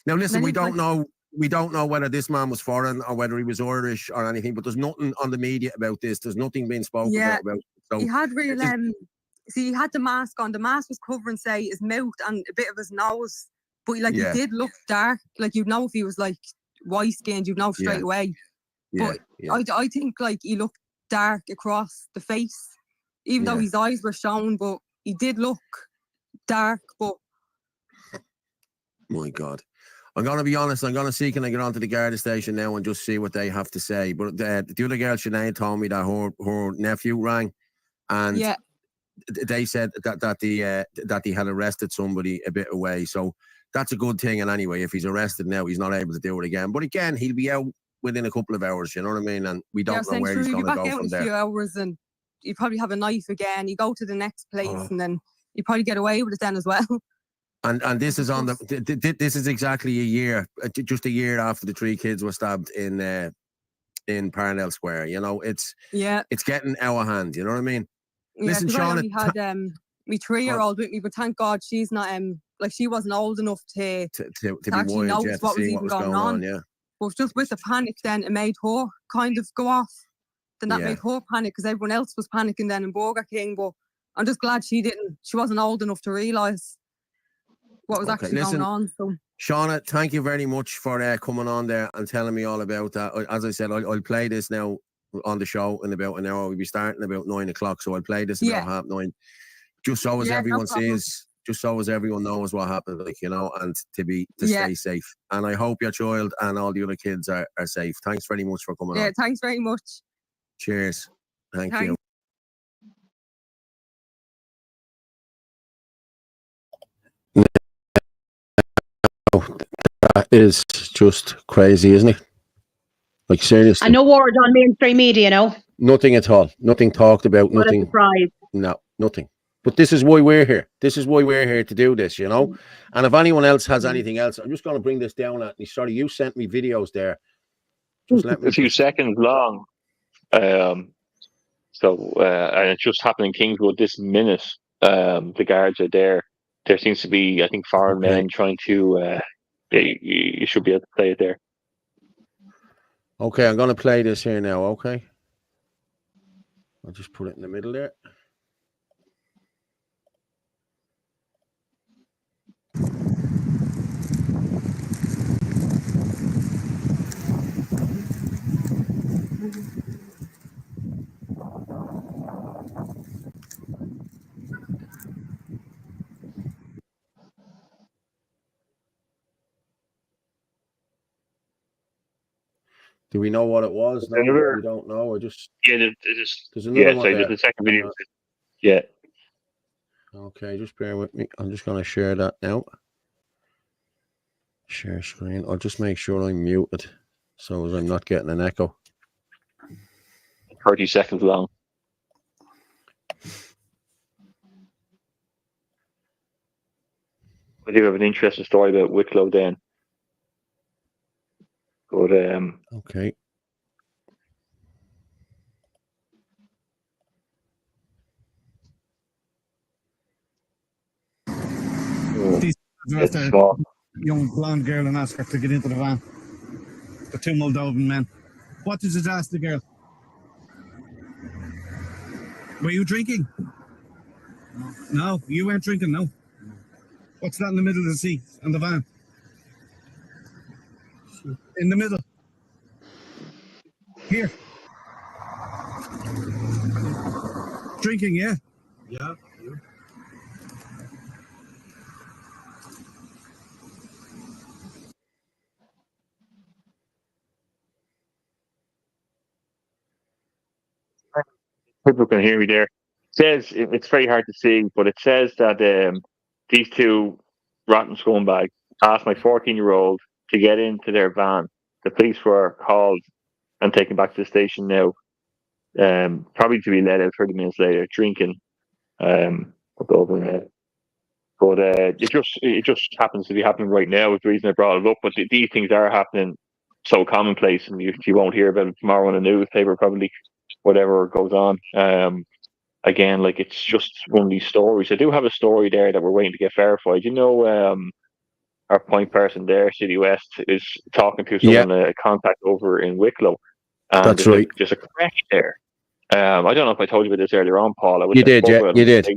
Now, listen, we don't know whether this man was foreign or whether he was Irish or anything, but there's nothing on the media about this. There's nothing being spoken about it. So he had he had the mask on. The mask was covering, say, his mouth and a bit of his nose. But like he did look dark. Like, you'd know if he was like white skinned, you'd know straight away. But I think like he looked dark across the face, even though his eyes were shown, but he did look dark. But my God. I'm going to be honest, I'm going to see, can I get onto the Garda station now and just see what they have to say. But the other girl, Sinead, told me that her nephew rang and they said that he had arrested somebody a bit away. So that's a good thing. And anyway, if he's arrested now, he's not able to do it again. But again, he'll be out within a couple of hours, you know what I mean? And we don't know where he's going to go from there. A few hours and you probably have a knife again. You go to the next place and then you probably get away with it then as well. And this is this is exactly a year, just a year after the 3 kids were stabbed in Parnell Square. You know, it's getting out of hand. You know what I mean? Yeah, listen, Shauna, we had my 3-year-old with me, but thank God she's not like she wasn't old enough to actually notice what was even going on. Yeah, but just with the panic, then it made her kind of go off. Then that made her panic because everyone else was panicking then in Burger King. But I'm just glad she wasn't old enough to realise what was actually going on. So, Shauna, thank you very much for coming on there and telling me all about that. As I said, I'll play this now on the show in about an hour. We'll be starting about 9 o'clock, so I'll play this about 9:30, just so as everyone sees, just so as everyone knows what happened, like, you know, and to stay safe. And I hope your child and all the other kids are safe. Thanks very much for coming on. Yeah, thanks very much. Cheers. Thank you. That is just crazy, isn't it? Like, seriously. And no word on mainstream media, you know? Nothing at all. Nothing talked about. What nothing. A surprise. No, nothing. But this is why we're here. This is why we're here to do this, you know? And if anyone else has anything else, I'm just going to bring this down at me. Sorry, you sent me videos there. Just let me. A few seconds long. And it's just happening in Kingswood this minute. The guards are there. There seems to be, I think, foreign men trying to. You should be able to play it there. Okay, I'm going to play this here now. Okay, I'll just put it in the middle there. Do we know what it was? No, we don't know. I just there's another one there. The second video. Yeah. Okay, just bear with me. I'm just going to share that now. Share screen. I'll just make sure I'm muted so as I'm not getting an echo. 30 seconds long. I do have an interesting story about Wicklow then. But okay. There's a young blonde girl and ask her to get into the van. The two Moldovan men. What did you ask the girl? Were you drinking? No, you weren't drinking, no. What's that in the middle of the seat on the van? In the middle. Here. Drinking, yeah? Yeah. People can hear me there. It says it's very hard to see, but it says that these two rotten scumbags asked my 14-year-old to get into their van. The police were called and taken back to the station now, probably to be let out 30 minutes later, drinking. But it just happens to be happening right now. Is the reason I brought it up. But these things are happening so commonplace, and you won't hear about it tomorrow in the newspaper, probably. Whatever goes on. Again, like, it's just one of these stories. I do have a story there that we're waiting to get verified. You know, our point person there, City West, is talking to someone, a contact over in Wicklow. And That's right. There's a crash there. I don't know if I told you about this earlier on, Paul. You did, yeah, you did.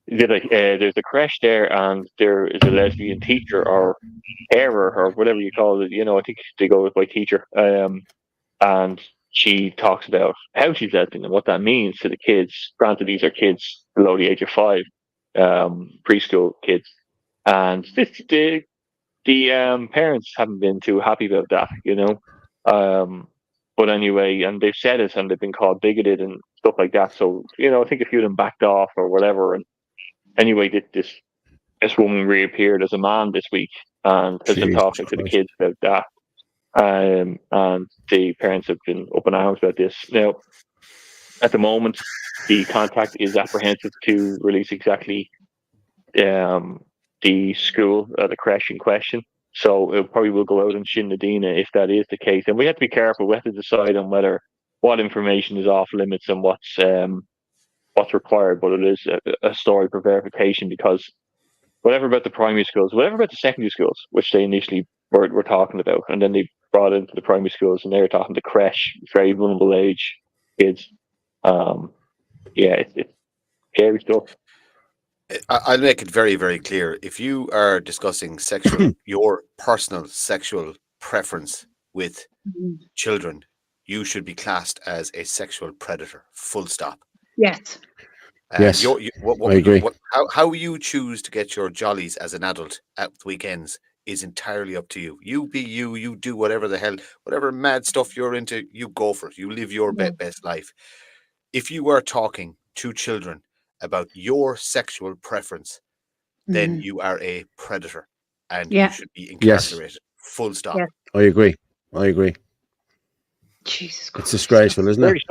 There's a crash there, and there is a lesbian teacher or carer or whatever you call it. You know, I think they go with by teacher. And she talks about how she's lesbian and what that means to the kids. Granted, these are kids below the age of 5, preschool kids, and the parents haven't been too happy about that, you know. But anyway, and they've said it, and they've been called bigoted and stuff like that. So, you know, I think a few of them backed off or whatever. And anyway, this woman reappeared as a man this week and has been talking to the kids about that. And the parents have been up in arms about this. Now, at the moment, the contact is apprehensive to release exactly the school, the crash in question. So it probably will go out in Shinadina if that is the case. And we have to be careful. We have to decide on what information is off limits and what's required. But it is a story for verification, because whatever about the primary schools, whatever about the secondary schools, which they initially were talking about, and then they brought into the primary schools, and they were talking to creche, very vulnerable age kids. It's scary stuff. I'll make it very, very clear. If you are discussing your personal sexual preference with children, you should be classed as a sexual predator. Full stop. Yes. Yes. I agree. How you choose to get your jollies as an adult at weekends is entirely up to you. You be you. You do whatever the hell, whatever mad stuff you're into. You go for it. You live your best life. If you are talking to children about your sexual preference, then you are a predator, and you should be incarcerated. Full stop. Yeah. I agree. Jesus Christ. It's disgraceful, isn't it?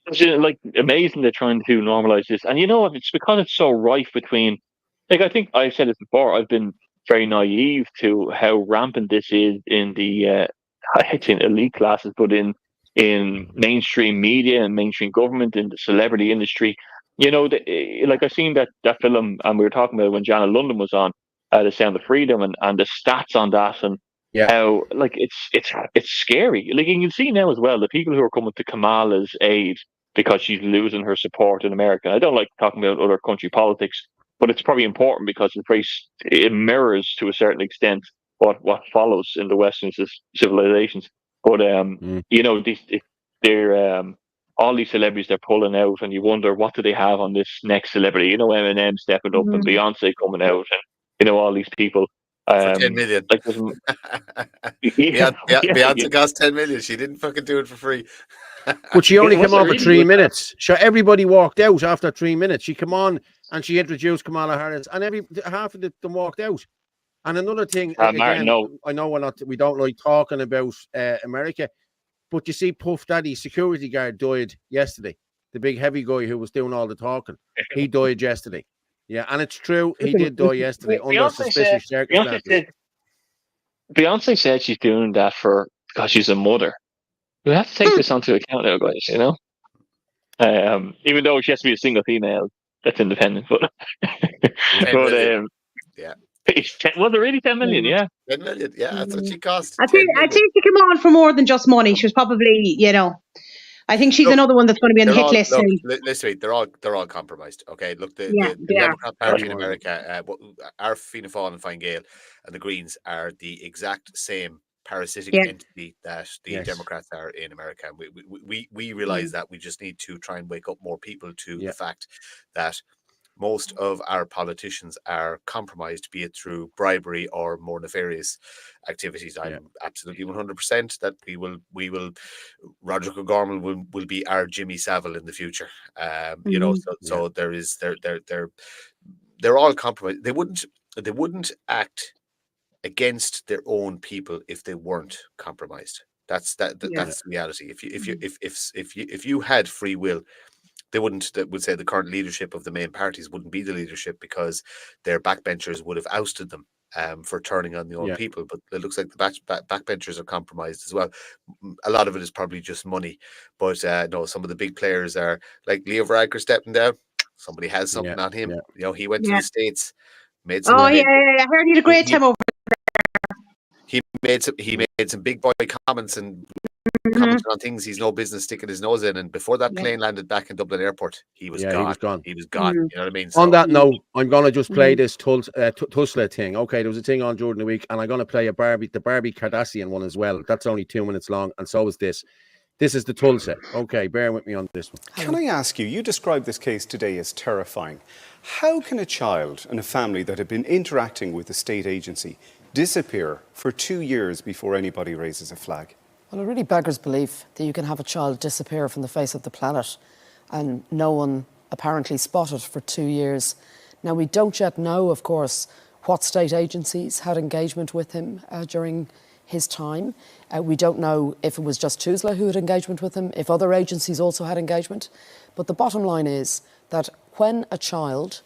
It's like amazing they're trying to normalize this. And you know what? It's because it's so rife between, like, I think I've said it before, I've been very naive to how rampant this is in the in elite classes, but in mainstream media and mainstream government, in the celebrity industry. You know, like, I've seen that film, and we were talking about it when Janet London was on, The Sound of Freedom, and the stats on that, and how, like, it's scary. Like, you can see now as well the people who are coming to Kamala's aid because she's losing her support in America. I don't like talking about other country politics, but it's probably important because it mirrors to a certain extent what follows in the Western civilizations. But you know, they're all these celebrities they're pulling out, and you wonder what do they have on this next celebrity. You know, Eminem stepping up and Beyonce coming out, and you know, all these people. For 10 million. Like, Beyonce cost 10 million. She didn't fucking do it for free. But she only came on for 3 minutes. So everybody walked out after 3 minutes. She came on and she introduced Kamala Harris, and half of them walked out. And another thing, again, I know we don't like talking about America, but you see, Puff Daddy, security guard, died yesterday. The big heavy guy who was doing all the talking, he died yesterday. Yeah, and it's true, he did die yesterday under suspicious circumstances. Beyonce said she's doing that because she's a mother. We have to take this onto account now, guys, you know? Even though she has to be a single female that's independent, but Was it really 10 million? Yeah. 10 million. Yeah, that's what she cost. I think she came on for more than just money. She was probably, I think she's another one that's going to be on the hit list soon. Listen, they're all compromised. Okay, look, the they are. Democrat Party in America, our Fianna Fáil and Fine Gael and the Greens are the exact same parasitic entity that the Democrats are in America. We realize that we just need to try and wake up more people to the fact that most of our politicians are compromised, be it through bribery or more nefarious activities. I'm absolutely 100% that we will Roger O'Gorman will be our Jimmy Savile in the future. So they're all compromised. They wouldn't act against their own people if they weren't compromised. That's the reality. If you had free will, they wouldn't. That would say the current leadership of the main parties wouldn't be the leadership because their backbenchers would have ousted them for turning on their own people. But it looks like the backbenchers are compromised as well. A lot of it is probably just money, but no, some of the big players are like Leo Varadkar stepping down. Somebody has something on him. He went to the States, made some. I heard he had a great time over. He made some big boy comments and commented on things he's no business sticking his nose in. And before that plane landed back in Dublin Airport, he was gone. He was gone. You know what I mean? On that note, I'm gonna just play this Tulsa thing. Okay, there was a thing on during the week, and I'm gonna play the Barbie Kardashian one as well. That's only 2 minutes long, and so is this. This is the Tulsa. Okay, bear with me on this one. Can I ask you, you described this case today as terrifying. How can a child and a family that have been interacting with a state agency disappear for 2 years before anybody raises a flag? Well, it really beggars belief that you can have a child disappear from the face of the planet and no one apparently spotted for 2 years. Now, we don't yet know, of course, what state agencies had engagement with him during his time. We don't know if it was just TUSLA who had engagement with him, if other agencies also had engagement. But the bottom line is that when a child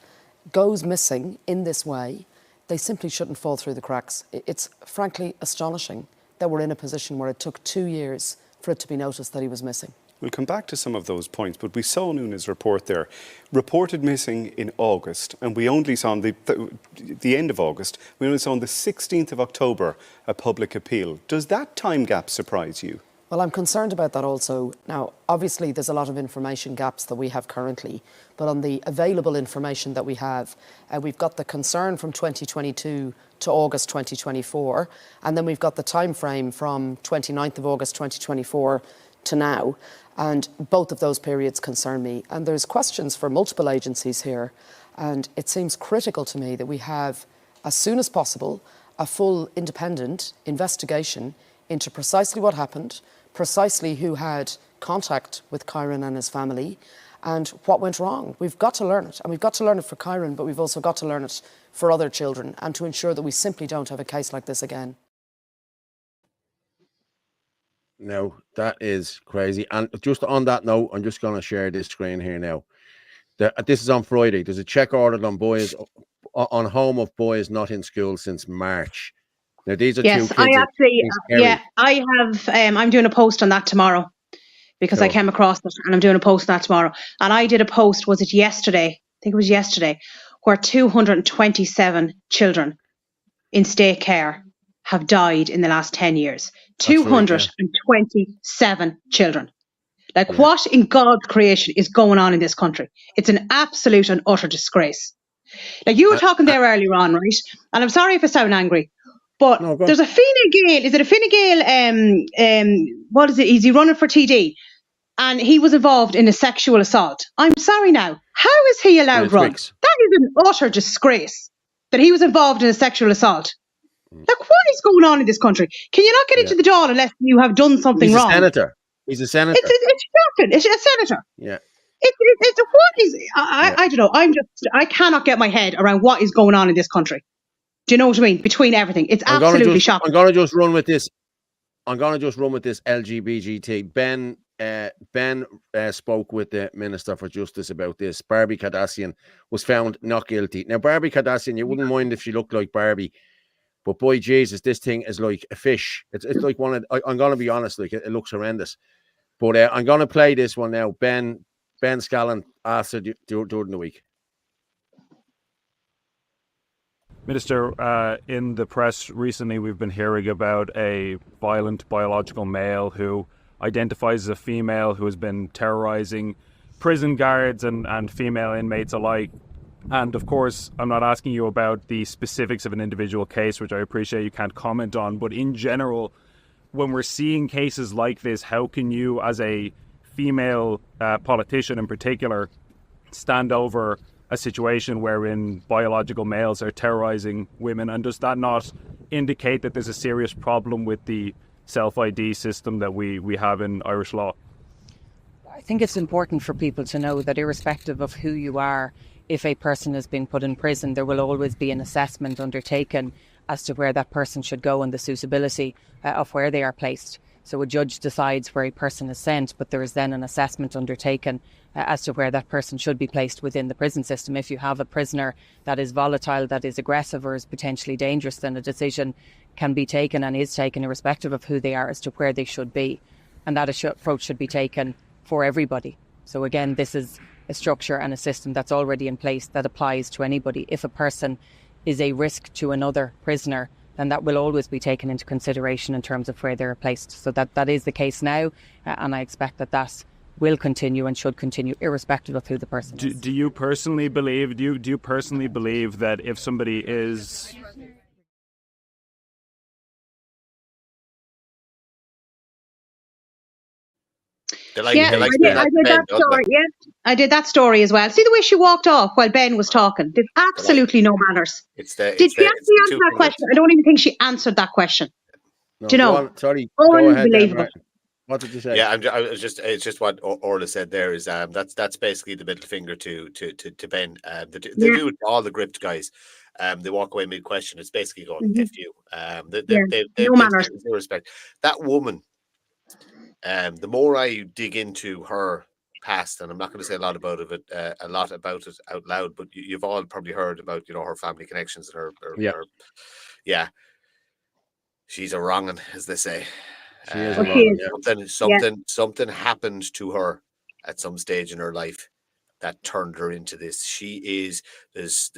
goes missing in this way, they simply shouldn't fall through the cracks. It's frankly astonishing that we're in a position where it took 2 years for it to be noticed that he was missing. We'll come back to some of those points, but we saw Nuna's report there. Reported missing in August, and we only saw on the end of August, we only saw on the 16th of October a public appeal. Does that time gap surprise you? Well, I'm concerned about that also. Now, obviously, there's a lot of information gaps that we have currently, but on the available information that we have, we've got the concern from 2022 to August 2024, and then we've got the time frame from 29th of August 2024 to now, and both of those periods concern me. And there's questions for multiple agencies here, and it seems critical to me that we have, as soon as possible, a full independent investigation into precisely what happened, precisely who had contact with Kyron and his family, and what went wrong. We've got to learn it, and we've got to learn it for Kyron, but we've also got to learn it for other children, and to ensure that we simply don't have a case like this again. No, that is crazy. And just on that note, I'm just going to share this screen here now. This is on Friday. There's a check ordered on boys, on home of boys not in school since March. Now, these are two kids. I actually, I have, I'm doing a post on that tomorrow because I came across it, and I'm doing a post on that tomorrow. And I did a post, was it yesterday? I think it was yesterday, where 227 children in state care have died in the last 10 years. 227 children. Like, what in God's creation is going on in this country? It's an absolute and utter disgrace. Like, you were talking there earlier on, right? And I'm sorry if I sound angry, but there's a Fine Gael, is it a Fine Gael, what is it? Is he running for TD? And he was involved in a sexual assault. I'm sorry now. How is he allowed run? That is an utter disgrace that he was involved in a sexual assault. Like, what is going on in this country? Can you not get into the door unless you have done something wrong? He's a senator. He's a senator. It's shocking. It's a senator. Yeah. It's what is, I don't know. I cannot get my head around what is going on in this country. Do you know what I mean? Between everything. It's absolutely shocking. I'm going to just run with this. LGBT. Ben spoke with the Minister for Justice about this. Barbie Kardashian was found not guilty. Now, Barbie Kardashian, you wouldn't mind if she looked like Barbie, but boy, Jesus, this thing is like a fish. It's like one of, I'm going to be honest, like it looks horrendous. But I'm going to play this one now. Ben Scallon asked her during the week. Minister, in the press recently, we've been hearing about a violent biological male who identifies as a female who has been terrorizing prison guards and female inmates alike. And of course, I'm not asking you about the specifics of an individual case, which I appreciate you can't comment on, but in general, when we're seeing cases like this, how can you, as a female politician in particular, stand over a situation wherein biological males are terrorizing women? And does that not indicate that there's a serious problem with the self-ID system that we have in Irish law? I think it's important for people to know that irrespective of who you are, if a person is being put in prison, there will always be an assessment undertaken as to where that person should go and the suitability of where they are placed. So a judge decides where a person is sent, but there is then an assessment undertaken as to where that person should be placed within the prison system. If you have a prisoner that is volatile, that is aggressive or is potentially dangerous, then a decision can be taken and is taken irrespective of who they are as to where they should be. And that approach should be taken for everybody. So again, this is a structure and a system that's already in place that applies to anybody. If a person is a risk to another prisoner, then that will always be taken into consideration in terms of where they're placed. So that is the case now, and I expect that will continue and should continue irrespective of who the person is. Do you personally believe that if somebody is... I did that story as well. See the way she walked off while Ben was talking? There's absolutely no manners. Did she actually answer that question? I don't even think she answered that question. No, do you know? Sorry, unbelievable. What did you say? Yeah, it's just what Orla said there is that's basically the middle finger to Ben. They do it to all the gripped guys. They walk away mid question. It's basically going F you. They no respect. That woman. The more I dig into her past, and I'm not going to say a lot about it out loud, but you've all probably heard about her family connections and her she's a wrong'un, as they say. She is a wrong'un, something happened to her at some stage in her life that turned her into this. She is as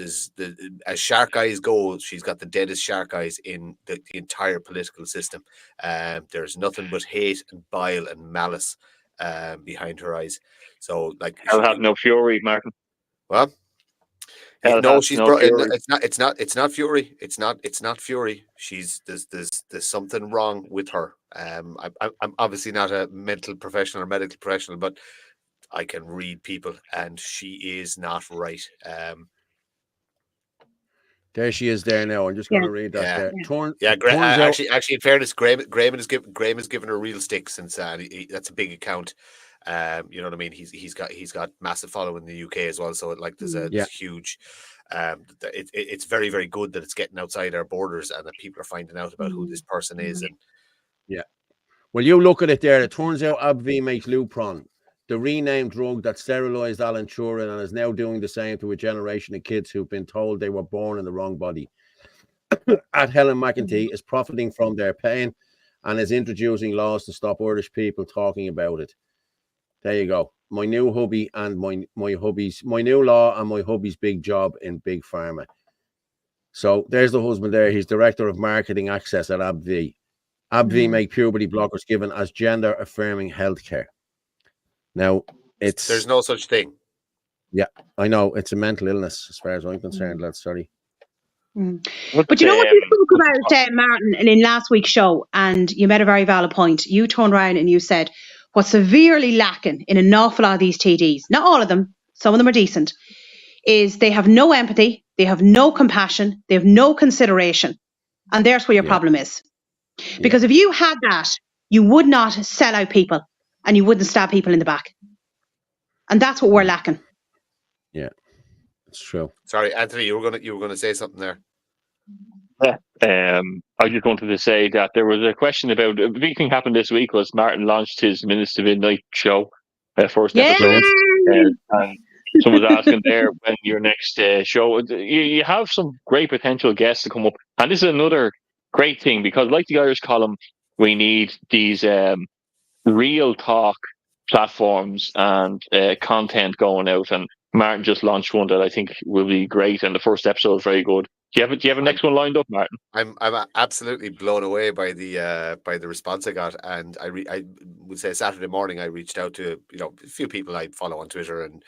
shark eyes go, she's got the deadest shark eyes in the entire political system. There's nothing but hate and bile and malice behind her eyes. So I'll have no fury, Martin. Well, no, she's brought in. It's not fury. It's not fury. There's something wrong with her. I'm obviously not a mental professional or medical professional, but I can read people, and she is not right. There she is there now. I'm just going to read that there. Actually, in fairness, Graham has given her a real stick since that's a big account. You know what I mean? He's got massive following in the UK as well. So there's a huge. It's very, very good that it's getting outside our borders and that people are finding out about who this person is. And well, you look at it there. It turns out Abv makes Lupron, the renamed drug that sterilized Alan Turing and is now doing the same to a generation of kids who've been told they were born in the wrong body. At Helen McEntee is profiting from their pain and is introducing laws to stop Irish people talking about it. There you go. My new hubby and my new law and my hubby's big job in Big Pharma. So there's the husband there. He's Director of Marketing Access at AbbVie. AbbVie make puberty blockers given as gender-affirming healthcare. Now, there's no such thing. Yeah, I know. It's a mental illness as far as I'm concerned, lads. Sorry. But you know what you spoke about, Martin, in last week's show, and you made a very valid point. You turned around and you said, what's severely lacking in an awful lot of these TDs, not all of them, some of them are decent, is they have no empathy, they have no compassion, they have no consideration. And there's where your problem is. Because if you had that, you would not sell out people and you wouldn't stab people in the back. And that's what we're lacking. Yeah, it's true. Sorry, Anthony, you were gonna say something there. Yeah, I just wanted to say that there was a question about a big thing happened this week was Martin launched his Minutes to Midnight show, first episode, and someone was asking there when your next show. You have some great potential guests to come up, and this is another great thing because, like the Irish column, we need these real talk platforms and content going out, and Martin just launched one that I think will be great, and the first episode is very good. Do you have a next one lined up, Martin? I'm absolutely blown away by the response I got, and I would say Saturday morning I reached out to a few people I follow on Twitter, and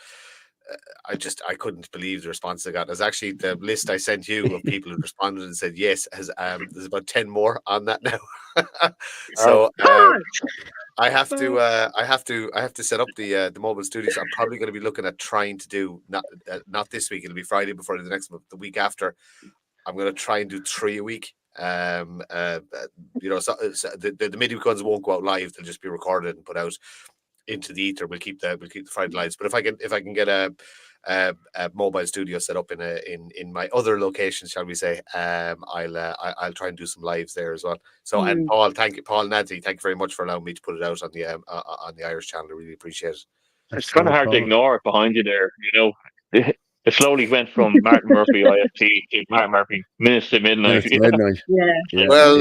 I couldn't believe the response I got. There's actually the list I sent you of people who responded and said yes. There's about 10 more on that now. So I have to set up the mobile studios. I'm probably going to be looking at trying to do not this week. It'll be Friday before the next month. The week after, I'm going to try and do 3 a week. So the midweek ones won't go out live; they'll just be recorded and put out into the ether. We'll keep the Friday lives. But if I can get a mobile studio set up in my other locations, shall we say, I'll try and do some lives there as well. So and Paul, Nancy, thank you very much for allowing me to put it out on the Irish channel. I really appreciate it. It's kind of hard to ignore it behind you there. It slowly went from Martin Murphy IFT to Martin Murphy minutes to midnight. Yeah. Well,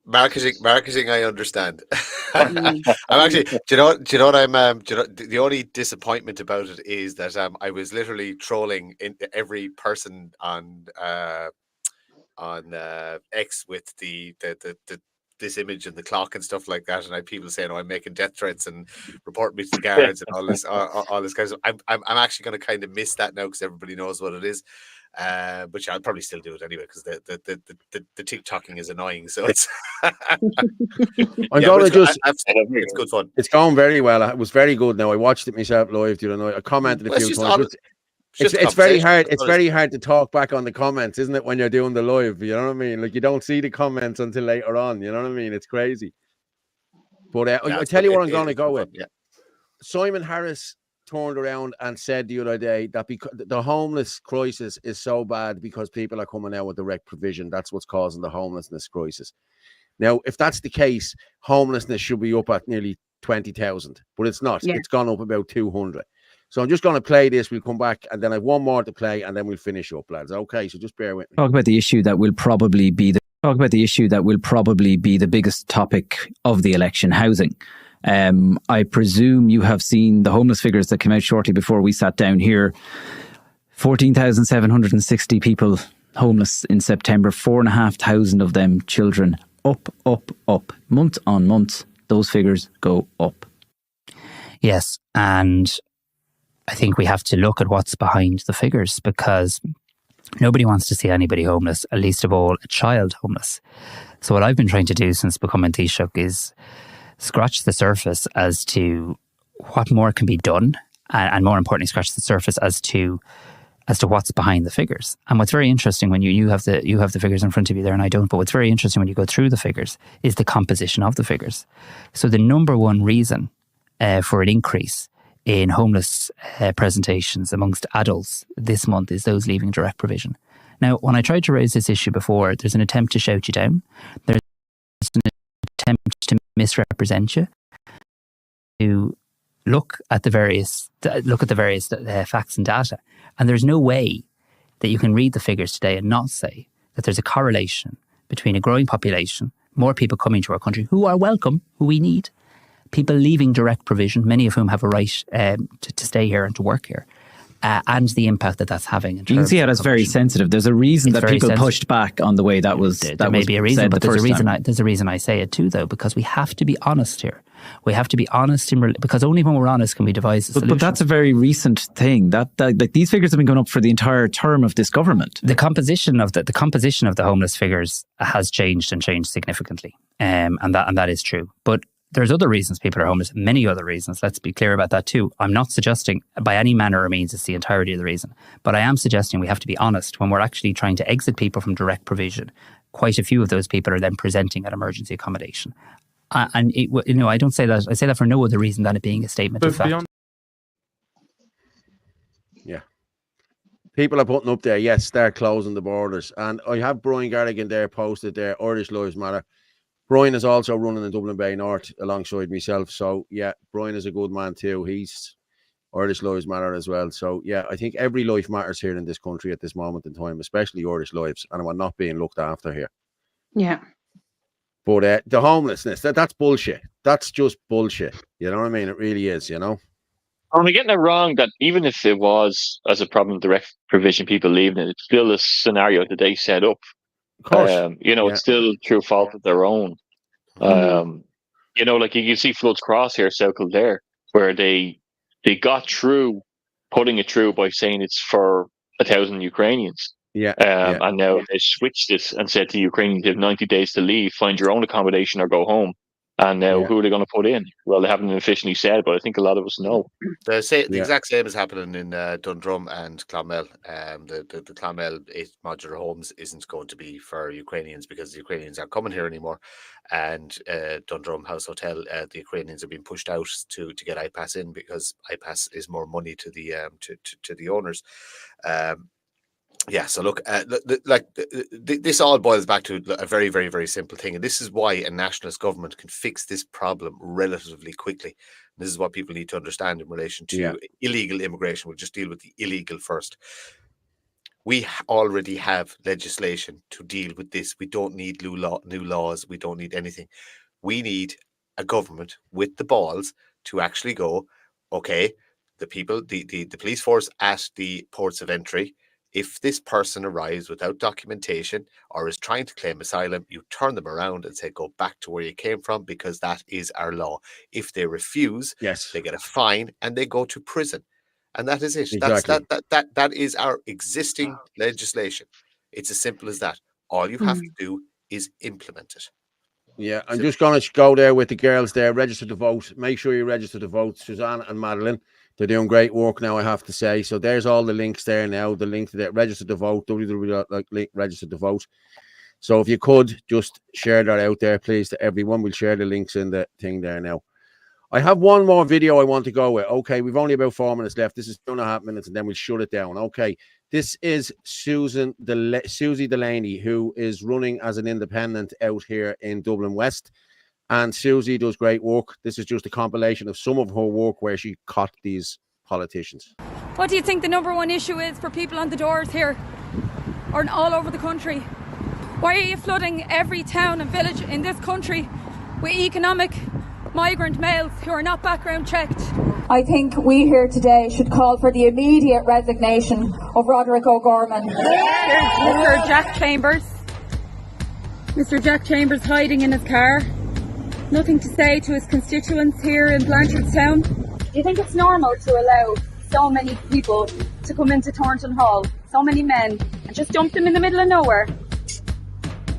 marketing, I understand. I'm actually, do you know what I'm? The only disappointment about it is that I was literally trolling every person on X with the this image and the clock and stuff like that, and I had people saying, "Oh, I'm making death threats and report me to the guards and all this kind of stuff." I'm actually going to kind of miss that now because everybody knows what it is. But yeah, I'll probably still do it anyway because the TikToking is annoying. So it's it's good fun. It's going very well. It was very good. Now I watched it myself live the other night. I commented a few times. It's very hard. It's very hard to talk back on the comments, isn't it, when you're doing the live? You know what I mean? Like you don't see the comments until later on. You know what I mean? It's crazy. But I tell you what I'm going to go with. Yeah. Simon Harris turned around and said the other day that because the homeless crisis is so bad because people are coming out with direct provision. That's what's causing the homelessness crisis. Now, if that's the case, homelessness should be up at nearly 20,000, but it's not. Yeah. It's gone up about 200. So I'm just going to play this. We'll come back, and then I have one more to play, and then we'll finish up, lads. Okay, so just bear with me. Talk about the issue that will probably be the biggest topic of the election: housing. I presume you have seen the homeless figures that came out shortly before we sat down here. 14,760 people homeless in September. 4,500 of them children. Up. Month on month, those figures go up. Yes, and I think we have to look at what's behind the figures because nobody wants to see anybody homeless, at least of all a child homeless. So what I've been trying to do since becoming Taoiseach is scratch the surface as to what more can be done, and more importantly, scratch the surface as to what's behind the figures. And what's very interesting when you have the figures in front of you there, and I don't, but what's very interesting when you go through the figures is the composition of the figures. So the number one reason for an increase in homeless presentations amongst adults this month is those leaving direct provision. Now, when I tried to raise this issue before, there's an attempt to shout you down. There's an attempt to misrepresent you, to look at the various facts and data. And there's no way that you can read the figures today and not say that there's a correlation between a growing population, more people coming to our country who are welcome, who we need, people leaving direct provision, many of whom have a right to stay here and to work here, and the impact that that's having. You can see how that's very sensitive. There's a reason that people pushed back on the way that was. There may be a reason, but there's a reason I say it too, though, because we have to be honest here. We have to be honest because only when we're honest can we devise a solution. But that's a very recent thing. That like these figures have been going up for the entire term of this government. The composition of the homeless figures has changed significantly, and that is true. But there's other reasons people are homeless, many other reasons. Let's be clear about that too. I'm not suggesting by any manner or means it's the entirety of the reason, but I am suggesting we have to be honest when we're actually trying to exit people from direct provision. Quite a few of those people are then presenting at emergency accommodation. And I don't say that. I say that for no other reason than it being a statement of fact. Yeah. People are putting up there, yes, start closing the borders. And I have Brian Garrigan there posted there, Irish Lives Matter. Brian is also running in Dublin Bay North alongside myself. So, yeah, Brian is a good man too. He's Irish Lives Matter as well. So, yeah, I think every life matters here in this country at this moment in time, especially Irish lives, and we're not being looked after here. Yeah. But the homelessness, that's bullshit. That's just bullshit. You know what I mean? It really is, you know? I'm getting it wrong that even if it was as a problem direct provision, people leaving it, it's still a scenario that they set up. Of course. It's still through fault of their own. Like you can see Floods Cross here, South Kildare, where they got through, putting it through by saying it's for 1,000 Ukrainians. And now they switched it and said to Ukrainians, you have 90 days to leave, find your own accommodation or go home. And now who are they going to put in? Well, they haven't officially said, but I think a lot of us know. The exact same is happening in Dundrum and Clonmel. The Clonmel 8 modular homes isn't going to be for Ukrainians because the Ukrainians aren't coming here anymore. And Dundrum House Hotel, the Ukrainians are being pushed out to get iPass in because iPass is more money to the owners. So look, this all boils back to a very, very, very simple thing. And this is why a nationalist government can fix this problem relatively quickly. This is what people need to understand in relation to illegal immigration. We'll just deal with the illegal first. We already have legislation to deal with this. We don't need new laws. We don't need anything. We need a government with the balls to actually go, okay, the people, the police force at the ports of entry, if this person arrives without documentation or is trying to claim asylum, you turn them around and say, go back to where you came from, because that is our law. If they refuse, they get a fine and they go to prison. And that is it. Exactly. That is our existing legislation. It's as simple as that. All you have to do is implement it. Yeah, I'm just going to go there with the girls there, register to vote. Make sure you register to vote. Suzanne and Madeline, they're doing great work now, I have to say. So there's all the links there now. The link to that, register to vote, www.register to vote. So if you could just share that out there, please, to everyone. We'll share the links in the thing there now. I have one more video I want to go with. Okay, we've only about 4 minutes left. This is 2.5 minutes, and then we'll shut it down. Okay, this is Susie Delaney, who is running as an independent out here in Dublin West. And Susie does great work. This is just a compilation of some of her work where she caught these politicians. What do you think the number one issue is for people on the doors here or all over the country? Why are you flooding every town and village in this country with economic migrant males who are not background checked? I think we here today should call for the immediate resignation of Roderick O'Gorman. Mr. Jack Chambers. Mr. Jack Chambers hiding in his car. Nothing to say to his constituents here in Blanchardstown. Do you think it's normal to allow so many people to come into Thornton Hall, so many men, and just dump them in the middle of nowhere?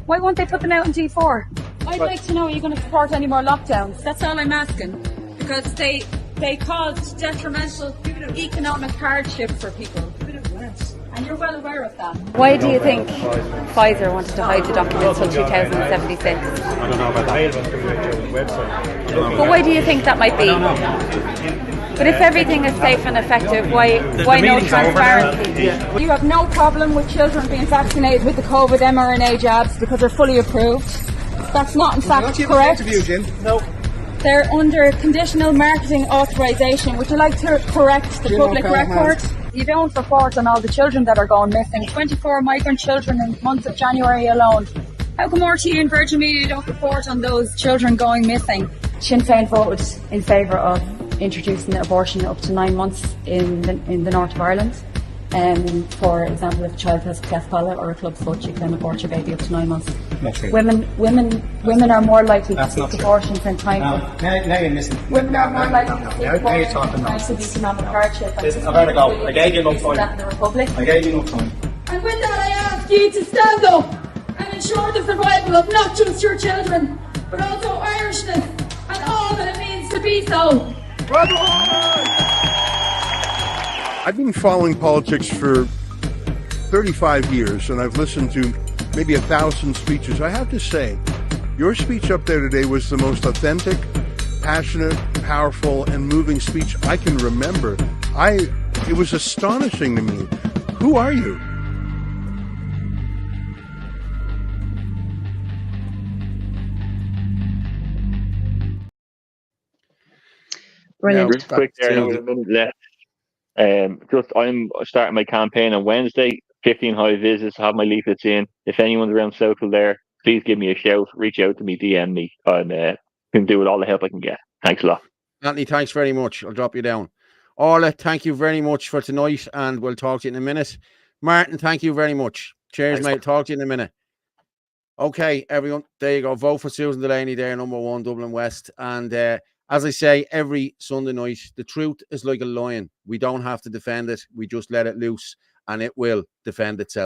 Why won't they put them out in G4? I'd like to know, are you going to support any more lockdowns? That's all I'm asking. Because they caused detrimental economic hardship for people. And you're well aware of that. Why do you think Pfizer wanted to hide the documents till 2076? I don't know about that. But why do you think that might be? But if everything is safe and effective, why no transparency? You have no problem with children being vaccinated with the COVID mRNA jabs because they're fully approved. That's not in fact correct. No. They're under conditional marketing authorization. Would you like to correct the public record? You don't report on all the children that are going missing. 24 migrant children in the month of January alone. How come RTE and Virgin Media don't report on those children going missing? Sinn Féin voted in favour of introducing abortion up to 9 months in the north of Ireland. For example, if a child has a cleft palate or a club foot, you can abort your baby up to 9 months. Not true. Women are more likely to seek abortions than time. Now you're missing. Women are more likely to seek abortions than time of economic hardship. Listen, I've had to go. I gave you enough time. In the Republic. I gave you enough time. And with that, I ask you to stand up and ensure the survival of not just your children, but also Irishness and all that it means to be so. I've been following politics for 35 years, and I've listened to maybe 1,000 speeches. I have to say, your speech up there today was the most authentic, passionate, powerful, and moving speech I can remember. It was astonishing to me. Who are you? Brilliant. Real quick there, now with a minute left. I'm starting my campaign on Wednesday. 15 high visits, have my leaflets in. If anyone's around South Kildare, please give me a shout, reach out to me, DM me, and can do with all the help I can get. Thanks a lot. Anthony, thanks very much. I'll drop you down. Orla, thank you very much for tonight, and we'll talk to you in a minute. Martin, thank you very much. Cheers, mate. Talk to you in a minute. Okay, everyone, there you go. Vote for Susan Delaney there, number 1, Dublin West. And as I say, every Sunday night, the truth is like a lion. We don't have to defend it. We just let it loose, and it will defend itself.